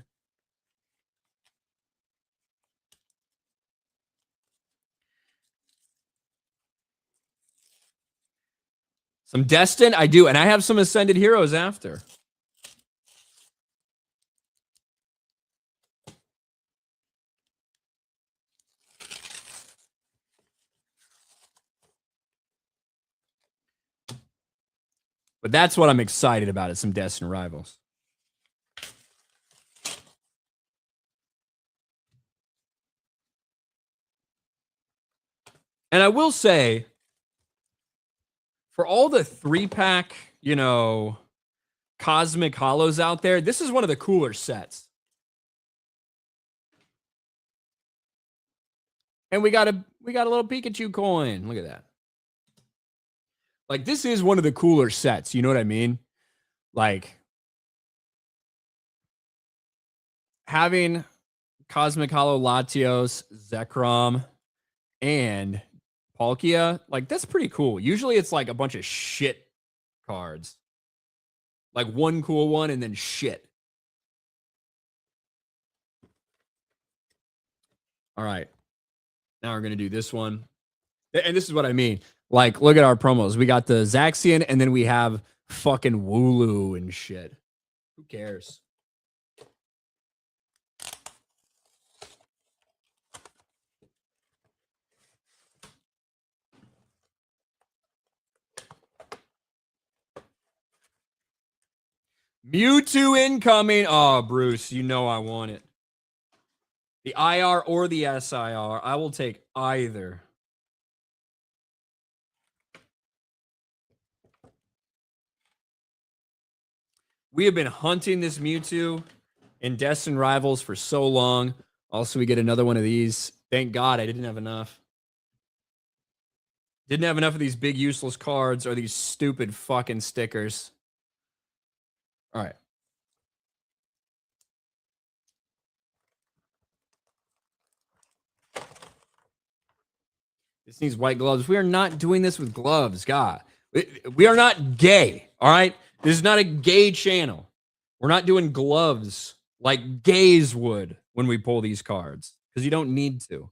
Some Destined, I do, and I have some Ascended Heroes after. But that's what I'm excited about, is some Destined Rivals. And I will say, for all the 3-pack, you know, Cosmic Hollows out there, this is one of the cooler sets. And we got a little Pikachu coin. Look at that. Like, this is one of the cooler sets. You know what I mean? Like, having Cosmic Hollow Latios, Zekrom, and Palkia, like, that's pretty cool. Usually it's like a bunch of shit cards. Like one cool one and then shit. All right. Now we're going to do this one. And this is what I mean. Like, look at our promos. We got the Zaxian, and then we have fucking Wooloo and shit. Who cares? Mewtwo incoming. Oh, Bruce, you know I want it. The IR or the SIR. I will take either. We have been hunting this Mewtwo in Destined Rivals for so long. Also, we get another one of these. Thank God I didn't have enough. Didn't have enough of these big useless cards or these stupid fucking stickers. All right. This needs white gloves. We are not doing this with gloves, God. We are not gay, all right? This is not a gay channel. We're not doing gloves like gays would when we pull these cards because you don't need to.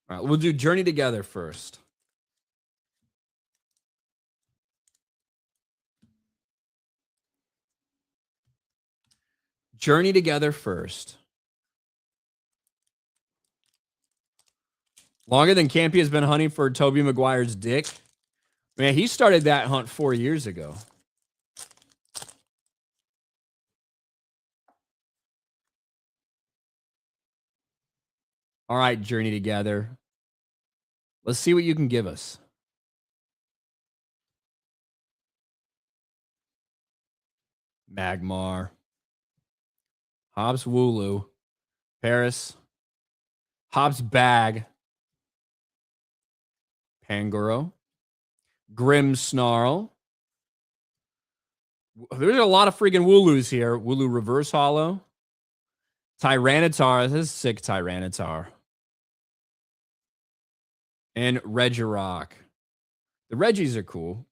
All right, we'll do Journey Together first. Journey Together first. Longer than Campy has been hunting for Tobey Maguire's dick. Man, he started that hunt 4 years ago. All right, Journey Together. Let's see what you can give us. Magmar. Hobbs Wooloo. Paris. Hobbs Bag. Pangoro. Grim Snarl. There's a lot of freaking Wooloos here. Wooloo Reverse Hollow. Tyranitar. This is sick Tyranitar. And Regirock. The Reggies are cool.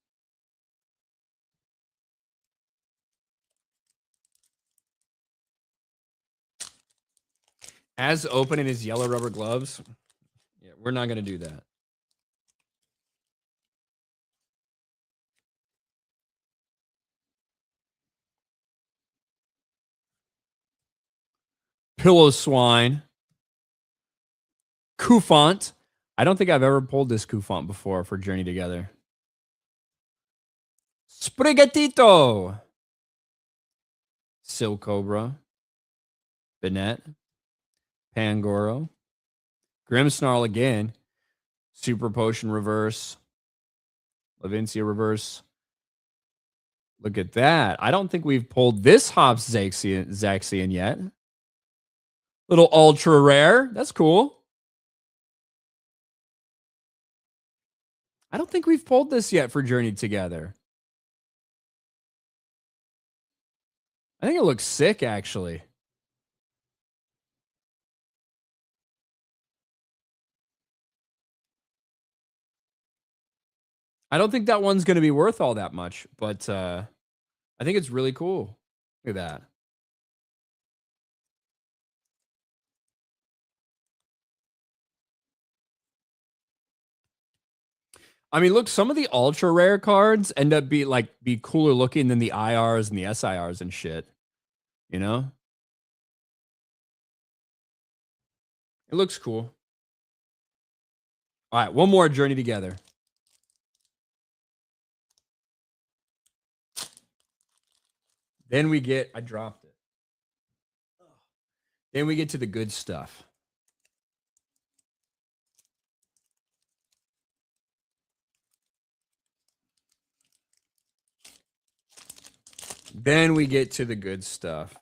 As open in his yellow rubber gloves. Yeah, we're not going to do that. Pillow Swine. Koufant. I don't think I've ever pulled this Koufant before for Journey Together. Sprigatito. Silcobra. Banette. Pangoro. Grimmsnarl again. Super Potion Reverse. Lavincia Reverse. Look at that. I don't think we've pulled this Hobbs Zaxian yet. Little ultra rare. That's cool. I don't think we've pulled this yet for Journey Together. I think it looks sick, actually. I don't think that one's going to be worth all that much, but I think it's really cool. Look at that. I mean, look, some of the ultra rare cards end up be cooler looking than the IRs and the SIRs and shit. You know? It looks cool. All right, one more Journey Together. Then we get, I dropped it. Then we get to the good stuff. Then we get to the good stuff.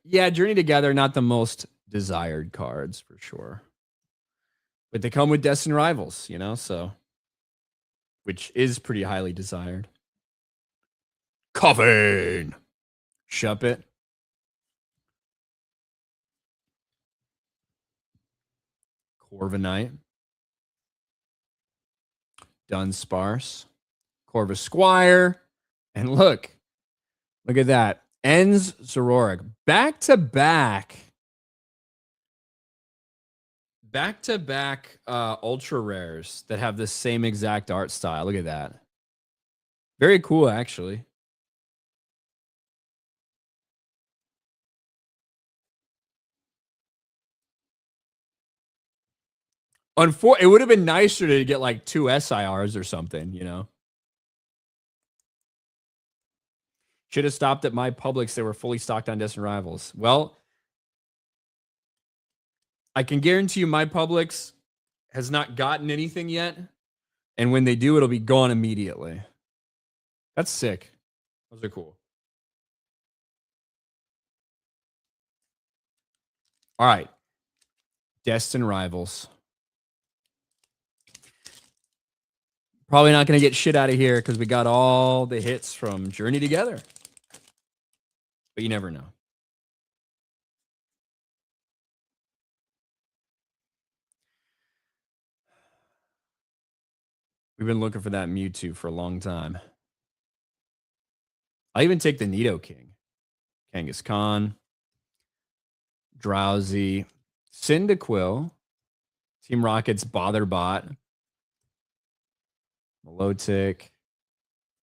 Yeah, Journey Together, not the most desired cards for sure. But they come with Destined Rivals, you know, so which is pretty highly desired. Coven. Shuppet. Corviknight. Dunsparce. Corvisquire. And look at that. Ends Zoroark. Back to back ultra rares that have the same exact art style. Look at that. Very cool, actually. It would have been nicer to get like 2 SIRs or something, you know. Should have stopped at my Publix. They were fully stocked on Destined Rivals. Well, I can guarantee you my Publix has not gotten anything yet. And when they do, it'll be gone immediately. That's sick. Those are cool. All right. Destined Rivals. Probably not going to get shit out of here because we got all the hits from Journey Together. But you never know. We've been looking for that Mewtwo for a long time. I even take the Nidoking. Kangaskhan. Drowsy. Cyndaquil. Team Rocket's Botherbot. Milotic.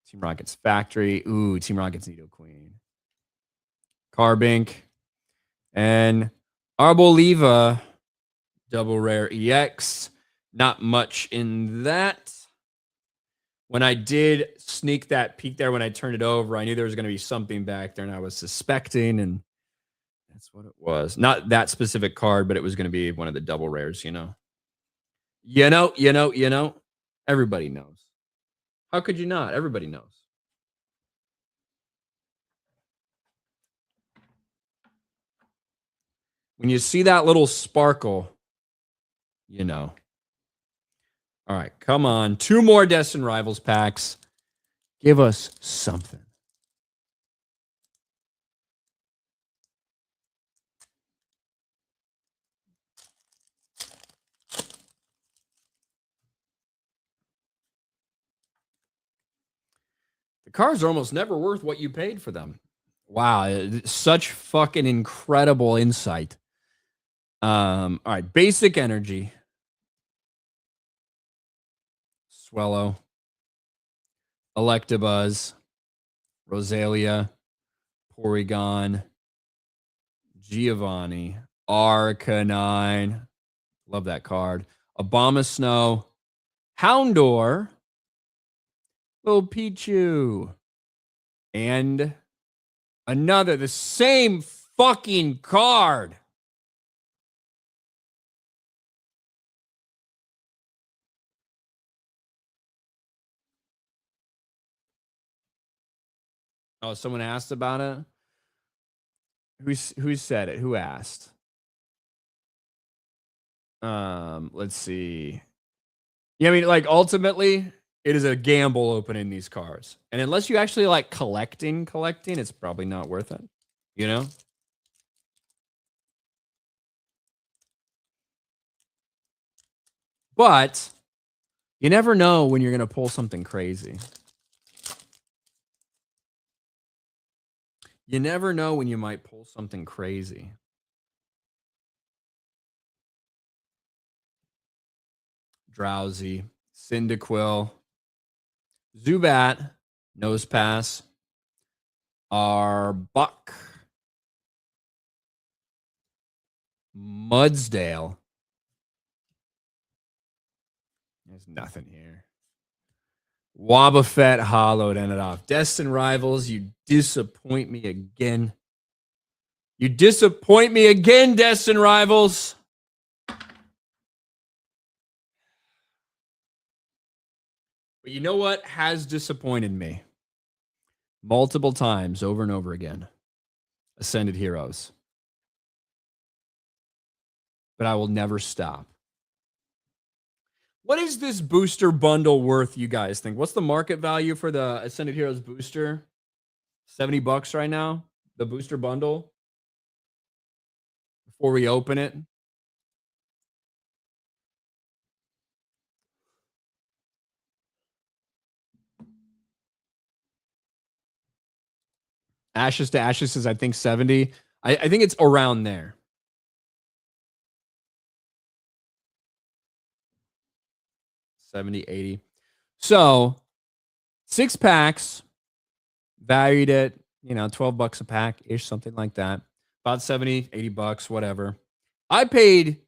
Team Rocket's Factory. Ooh, Team Rocket's Nidoqueen. Carbink. And Arboliva. Double Rare EX. Not much in that. When I did sneak that peek there, when I turned it over, I knew there was going to be something back there, and I was suspecting, and that's what it was. Not that specific card, but it was going to be one of the double rares, you know. Everybody knows. How could you not? Everybody knows. When you see that little sparkle, you know. All right, come on. 2 more Destined Rivals packs. Give us something. The cards are almost never worth what you paid for them. Wow, such fucking incredible insight. All right, Basic Energy. Swellow. Electabuzz. Rosalia. Porygon. Giovanni. Arcanine. Love that card. Abomasnow. Houndor. Little Pichu. And another, the same fucking card. Oh, someone asked about it? Who said it? Who asked? Let's see. Yeah, I mean, like, ultimately, it is a gamble opening these cards. And unless you actually like collecting, it's probably not worth it. You know? But you never know when you're going to pull something crazy. You never know when you might pull something crazy. Drowsy, Cyndaquil, Zubat, Nosepass, Arbok, Mudsdale. There's nothing here. Wobbuffet hollowed ended off. Destined Rivals, you disappoint me again. You disappoint me again, Destined Rivals. But you know what has disappointed me? Multiple times, over and over again. Ascended Heroes. But I will never stop. What is this booster bundle worth, you guys think? What's the market value for the Ascended Heroes booster? $70 right now? The booster bundle? Before we open it? Ashes to Ashes is, I think, 70. I think it's around there. $70, $80. So 6 packs valued at, $12 a pack ish, something like that. About $70, $80, whatever. I paid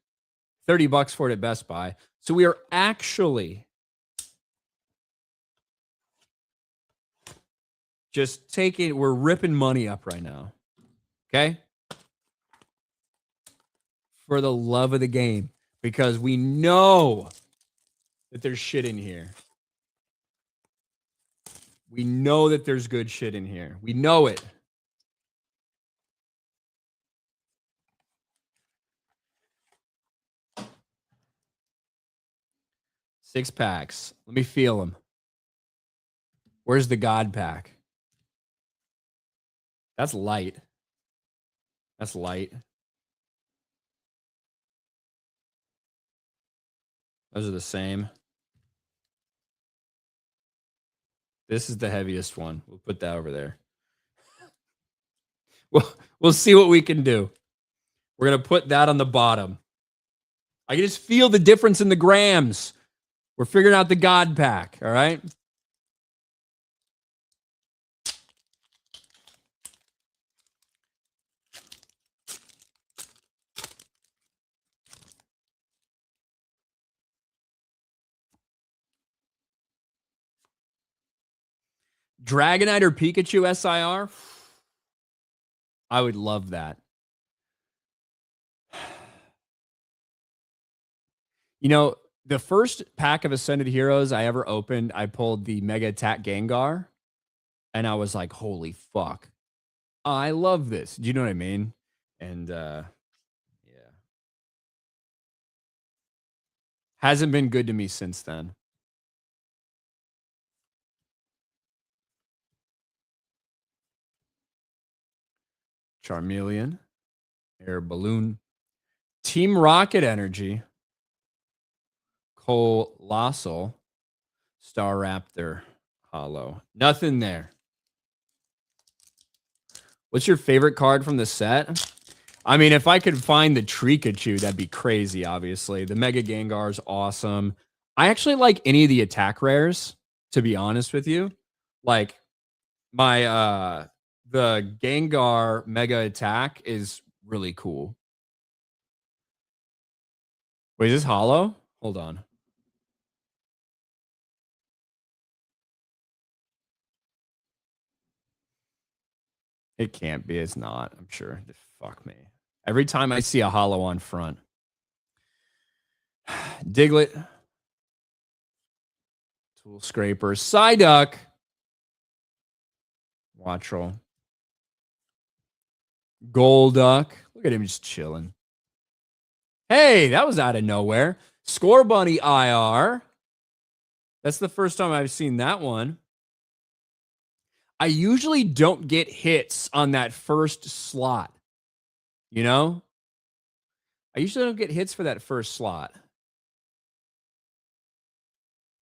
$30 for it at Best Buy. So we are actually just we're ripping money up right now. Okay? For the love of the game. Because we know that there's shit in here. We know that there's good shit in here. We know it. Six packs. Let me feel them. Where's the God pack? That's light. That's light. Those are the same. This is the heaviest one. We'll put that over there. We'll see what we can do. We're going to put that on the bottom. I can just feel the difference in the grams. We're figuring out the God pack, all right? Dragonite or Pikachu SIR? I would love that. You know, the first pack of Ascended Heroes I ever opened, I pulled the Mega Attack Gengar, and I was like, holy fuck. I love this. Do you know what I mean? And yeah. Hasn't been good to me since then. Charmeleon, Air Balloon, Team Rocket Energy, Colossal, Staraptor, Hollow. Nothing there. What's your favorite card from the set? I mean, if I could find the Trikachu, that'd be crazy, obviously. The Mega Gengar is awesome. I actually like any of the attack rares, to be honest with you. Like, my the Gengar Mega Attack is really cool. Wait, is this hollow? Hold on. It can't be. It's not. I'm sure. Fuck me. Every time I see a hollow on front. Diglett. Tool Scraper. Psyduck. Wattrel. Golduck. Look at him just chilling. Hey, that was out of nowhere. Score Bunny IR. That's the first time I've seen that one. I usually don't get hits on that first slot. You know? I usually don't get hits for that first slot.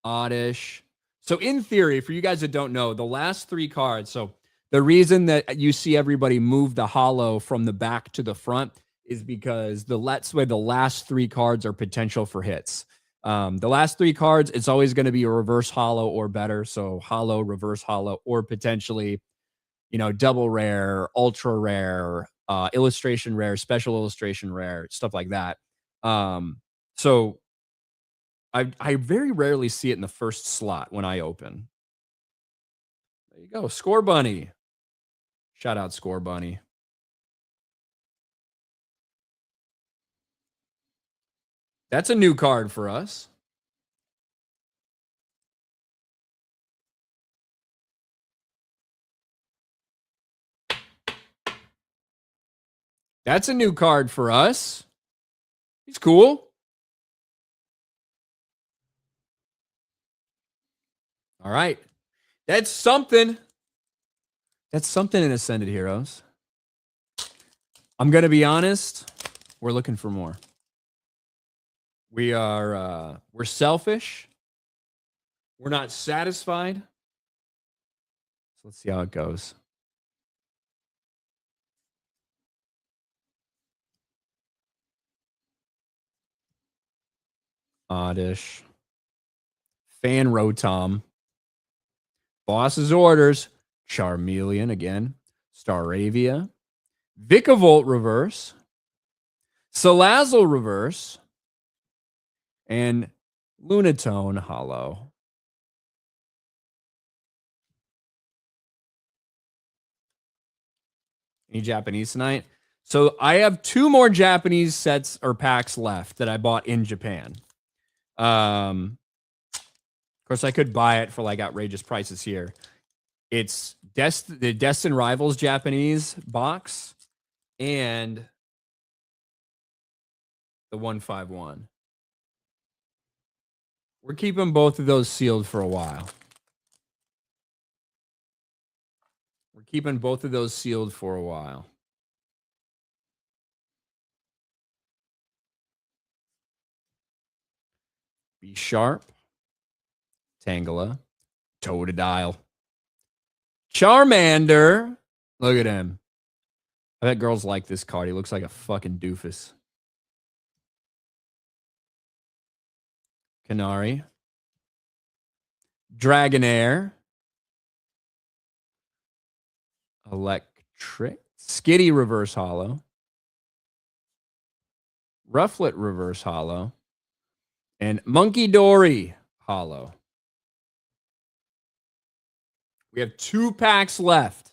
Oddish. So in theory, for you guys that don't know, the last three cards, so the reason that you see everybody move the hollow from the back to the front is because the last three cards are potential for hits. The last three cards, it's always going to be a reverse hollow or better. So hollow, reverse hollow, or potentially, double rare, ultra rare, illustration rare, special illustration rare, stuff like that. So I very rarely see it in the first slot when I open. There you go. Score Bunny. Shout out Score Bunny. That's a new card for us. That's a new card for us. He's cool. All right. That's something. That's something in Ascended Heroes. I'm going to be honest. We're looking for more. We're selfish. We're not satisfied. So let's see how it goes. Oddish. Fan Rotom. Boss's Orders. Charmeleon again. Staravia. Vikavolt reverse. Salazzle reverse. And Lunatone hollow. Any Japanese tonight? So I have two more Japanese sets or packs left that I bought in Japan. Of course, I could buy it for like outrageous prices here. It's the Destin Rivals Japanese box and the 151. We're keeping both of those sealed for a while. We're keeping both of those sealed for a while. Be Sharp, Tangela, Totodile, Charmander. Look at him. I bet girls like this card. He looks like a fucking doofus. Canary, Dragonair, Electric, Skitty Reverse Hollow, Rufflet Reverse Hollow, and Monkey Dory Hollow. We have 2 packs left.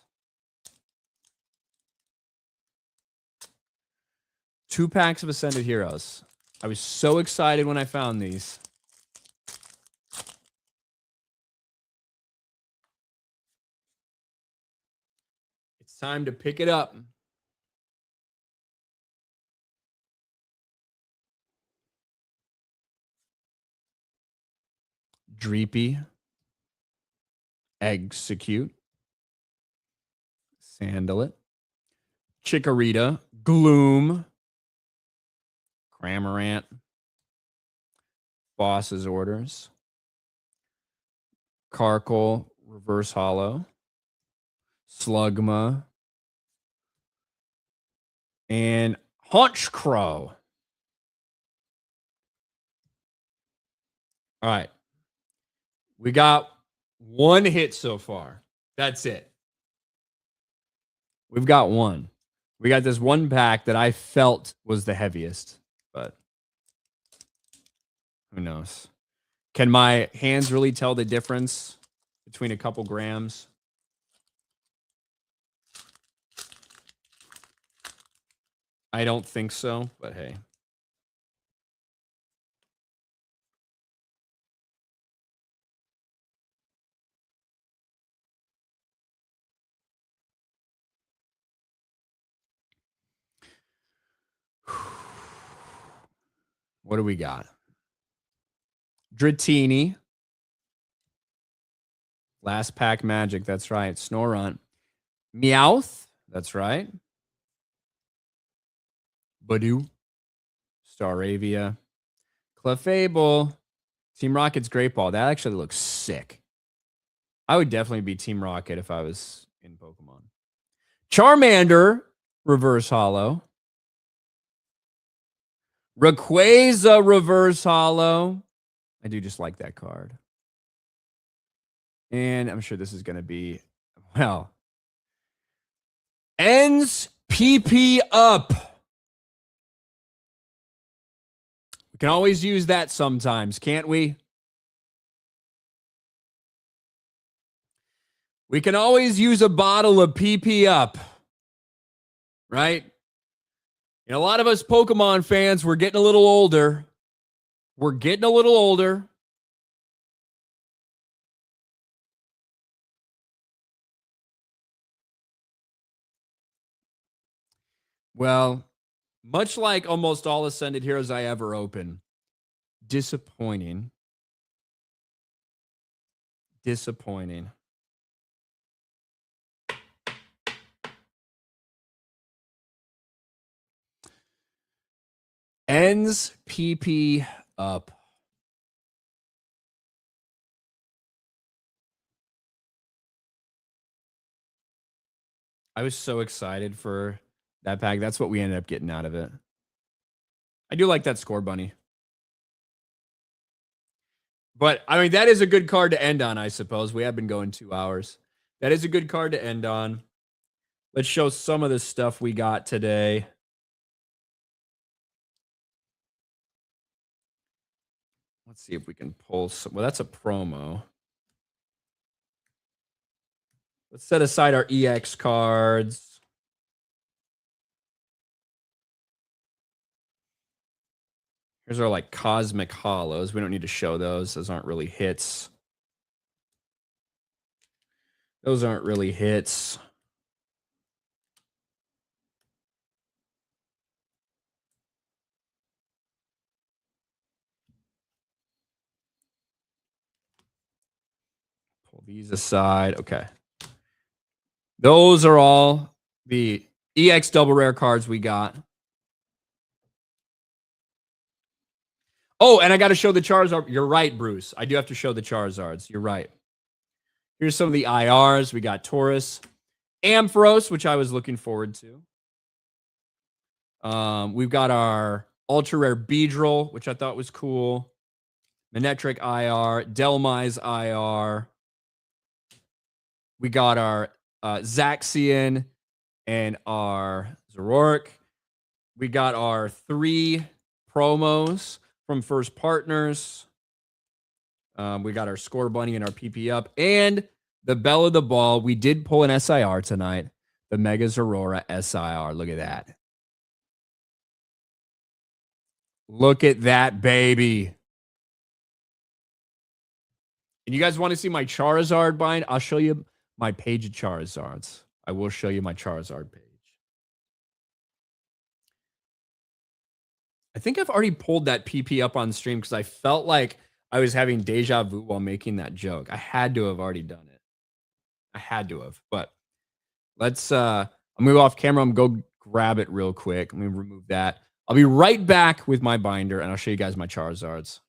2 packs of Ascended Heroes. I was so excited when I found these. It's time to pick it up. Dreepy, Execute, Sandalit, Chikorita, Gloom, Cramorant, Boss's Orders, Carkle, Reverse Hollow, Slugma, and Honchkrow. All right. We got 1 hit so far. That's it. We've got 1. We got this 1 pack that I felt was the heaviest, but who knows? Can my hands really tell the difference between a couple grams? I don't think so, but hey. What do we got? Dratini. Last pack magic. That's right. Snorunt. Meowth. That's right. Badoo. Staravia. Clefable. Team Rocket's Great Ball. That actually looks sick. I would definitely be Team Rocket if I was in Pokemon. Charmander. Reverse Hollow. Rayquaza Reverse Hollow. I do just like that card. And I'm sure this is going to be, well, ends PP up. We can always use that sometimes, can't we? We can always use a bottle of PP up, right? And a lot of us Pokemon fans, we're getting a little older. We're getting a little older. Well, much like almost all Ascended Heroes I ever open, disappointing. Disappointing. Ends PP up. I was so excited for that pack. That's what we ended up getting out of it. I do like that Score Bunny. But, I mean, that is a good card to end on, I suppose. We have been going 2 hours. That is a good card to end on. Let's show some of the stuff we got today. Let's see if we can pull some. Well, that's a promo. Let's set aside our EX cards. Here's our like Cosmic Hollows. We don't need to show those. Those aren't really hits. Those aren't really hits. Pull these aside. Okay. Those are all the EX double rare cards we got. Oh, and I got to show the Charizard. You're right, Bruce. I do have to show the Charizards. You're right. Here's some of the IRs. We got Taurus, Ampharos, which I was looking forward to. We've got our ultra rare Beedrill, which I thought was cool. Manectric IR, Delmise IR. We got our Zaxian and our Zoroark. We got our 3 promos from First Partners. We got our Score Bunny and our PP Up. And the bell of the ball, we did pull an SIR tonight. The Mega Zorora SIR. Look at that. Look at that, baby. And you guys want to see my Charizard bind? I'll show you my page of Charizards. I will show you my Charizard page. I think I've already pulled that PP up on stream because I felt like I was having deja vu while making that joke. I had to have already done it. I had to have. But let's I'll move off camera. I'm going to go grab it real quick. Let me remove that. I'll be right back with my binder and I'll show you guys my Charizards.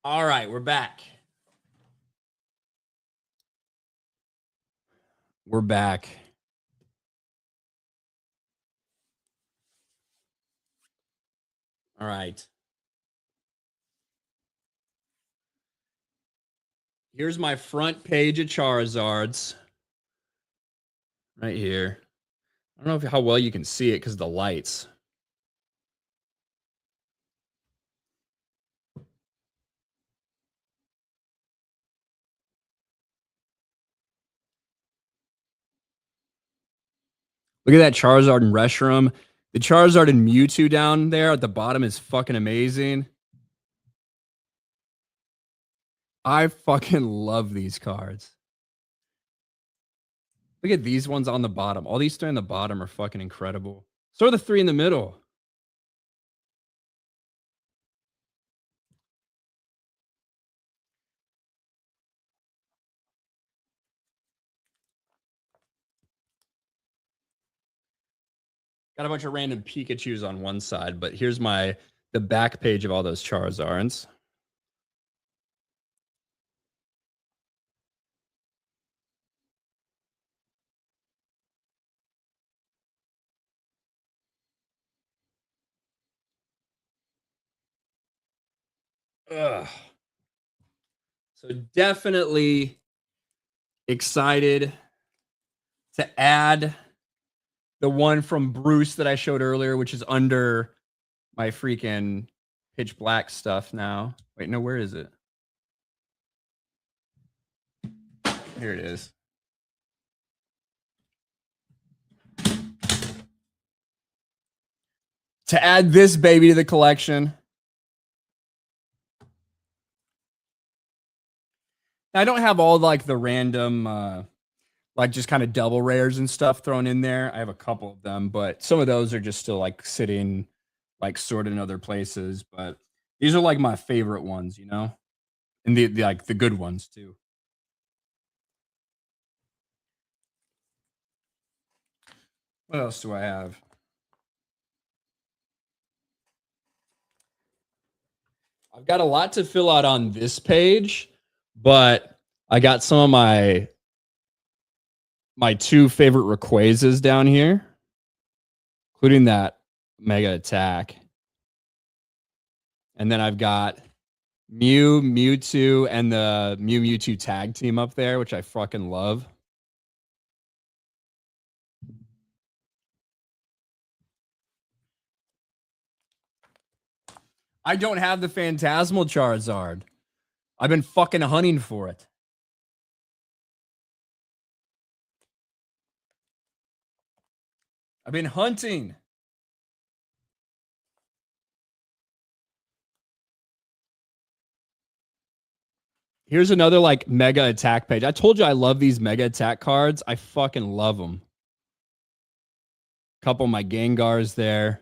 All right, we're back. We're back. All right. Here's my front page of Charizards. Right here. I don't know how well you can see it because of the lights. Look at that Charizard and Reshiram. The Charizard and Mewtwo down there at the bottom is fucking amazing. I fucking love these cards. Look at these ones on the bottom. All these 3 on the bottom are fucking incredible. So are the 3 in the middle. Got a bunch of random Pikachus on one side, but here's the back page of all those Charizards. Ugh. So definitely excited to add the one from Bruce that I showed earlier, which is under my freaking pitch black stuff now. Wait, no, where is it? Here it is. To add this baby to the collection. I don't have all like the random like just kind of double rares and stuff thrown in there. I have a couple of them, but some of those are just still like sitting like sorted in other places. But these are like my favorite ones, you know? And the like the good ones too. What else do I have? I've got a lot to fill out on this page, but I got some of my two favorite Rayquazas down here, including that Mega Attack. And then I've got Mew, Mewtwo, and the Mewtwo tag team up there, which I fucking love. I don't have the Phantasmal Charizard. I've been fucking hunting for it. I've been hunting. Here's another like Mega Attack page. I told you I love these Mega Attack cards. I fucking love them. Couple of my Gengars there.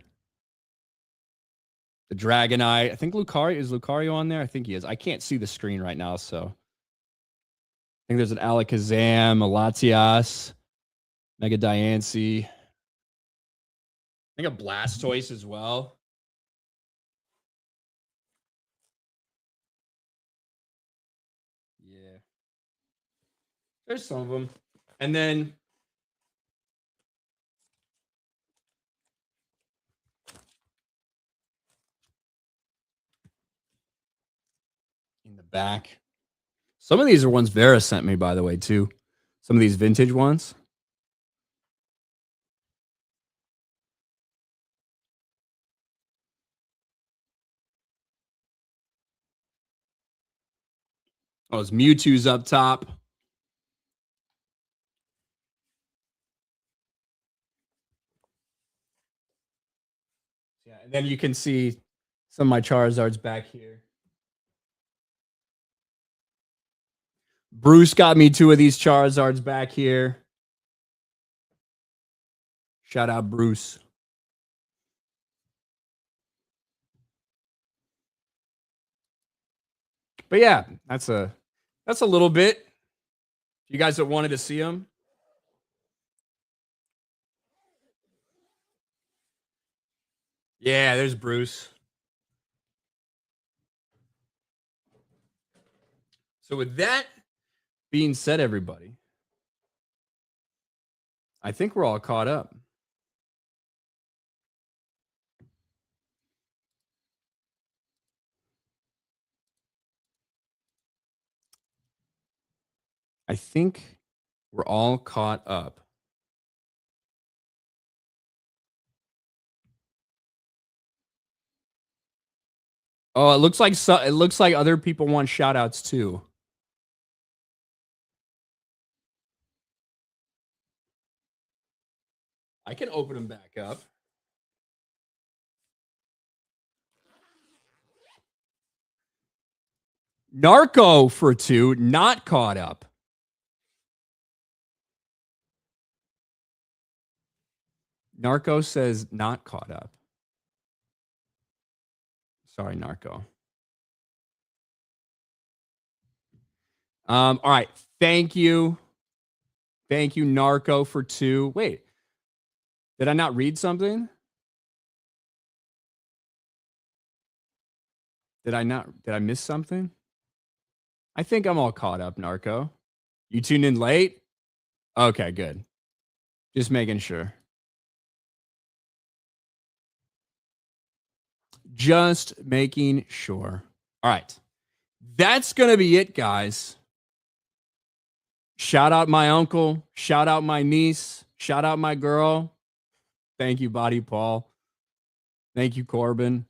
The Dragonite. I think Lucario. Is Lucario on there? I think he is. I can't see the screen right now, so. I think there's an Alakazam, a Latias, Mega Diancie. I think a Blastoise as well. Yeah. There's some of them. And then in the back. Some of these are ones Vera sent me, by the way, too. Some of these vintage ones. Oh, it's Mewtwo's up top. Yeah, and then you can see some of my Charizards back here. Bruce got me 2 of these Charizards back here. Shout out Bruce. But yeah, that's a little bit. You guys that wanted to see them. Yeah, there's Bruce. So with that being said, everybody, I think we're all caught up. I think we're all caught up. Oh, it looks like other people want shout outs too. I can open them back up. Narco for 2, not caught up. Narco says not caught up. Sorry, Narco. All right. Thank you. Thank you, Narco, for 2. Wait. Did I not read something? Did I miss something? I think I'm all caught up, Narco. You tuned in late? Okay, good. Just making sure. Just making sure. All right. That's going to be it, guys. Shout out my uncle. Shout out my niece. Shout out my girl. Thank you, Body Paul. Thank you, Corbin.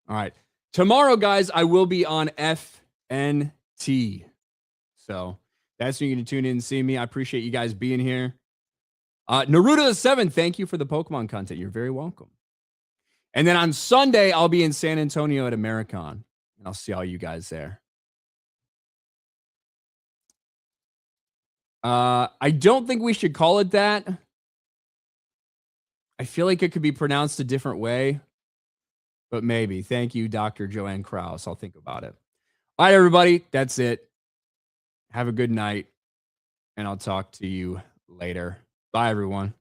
All right. Tomorrow, guys, I will be on FNT. So that's when you're going to tune in and see me. I appreciate you guys being here. Naruto the 7, thank you for the Pokemon content. You're very welcome. And then on Sunday, I'll be in San Antonio at Americon. And I'll see all you guys there. I don't think we should call it that. I feel like it could be pronounced a different way. But maybe. Thank you, Dr. Joanne Krause. I'll think about it. All right, everybody. That's it. Have a good night. And I'll talk to you later. Bye, everyone.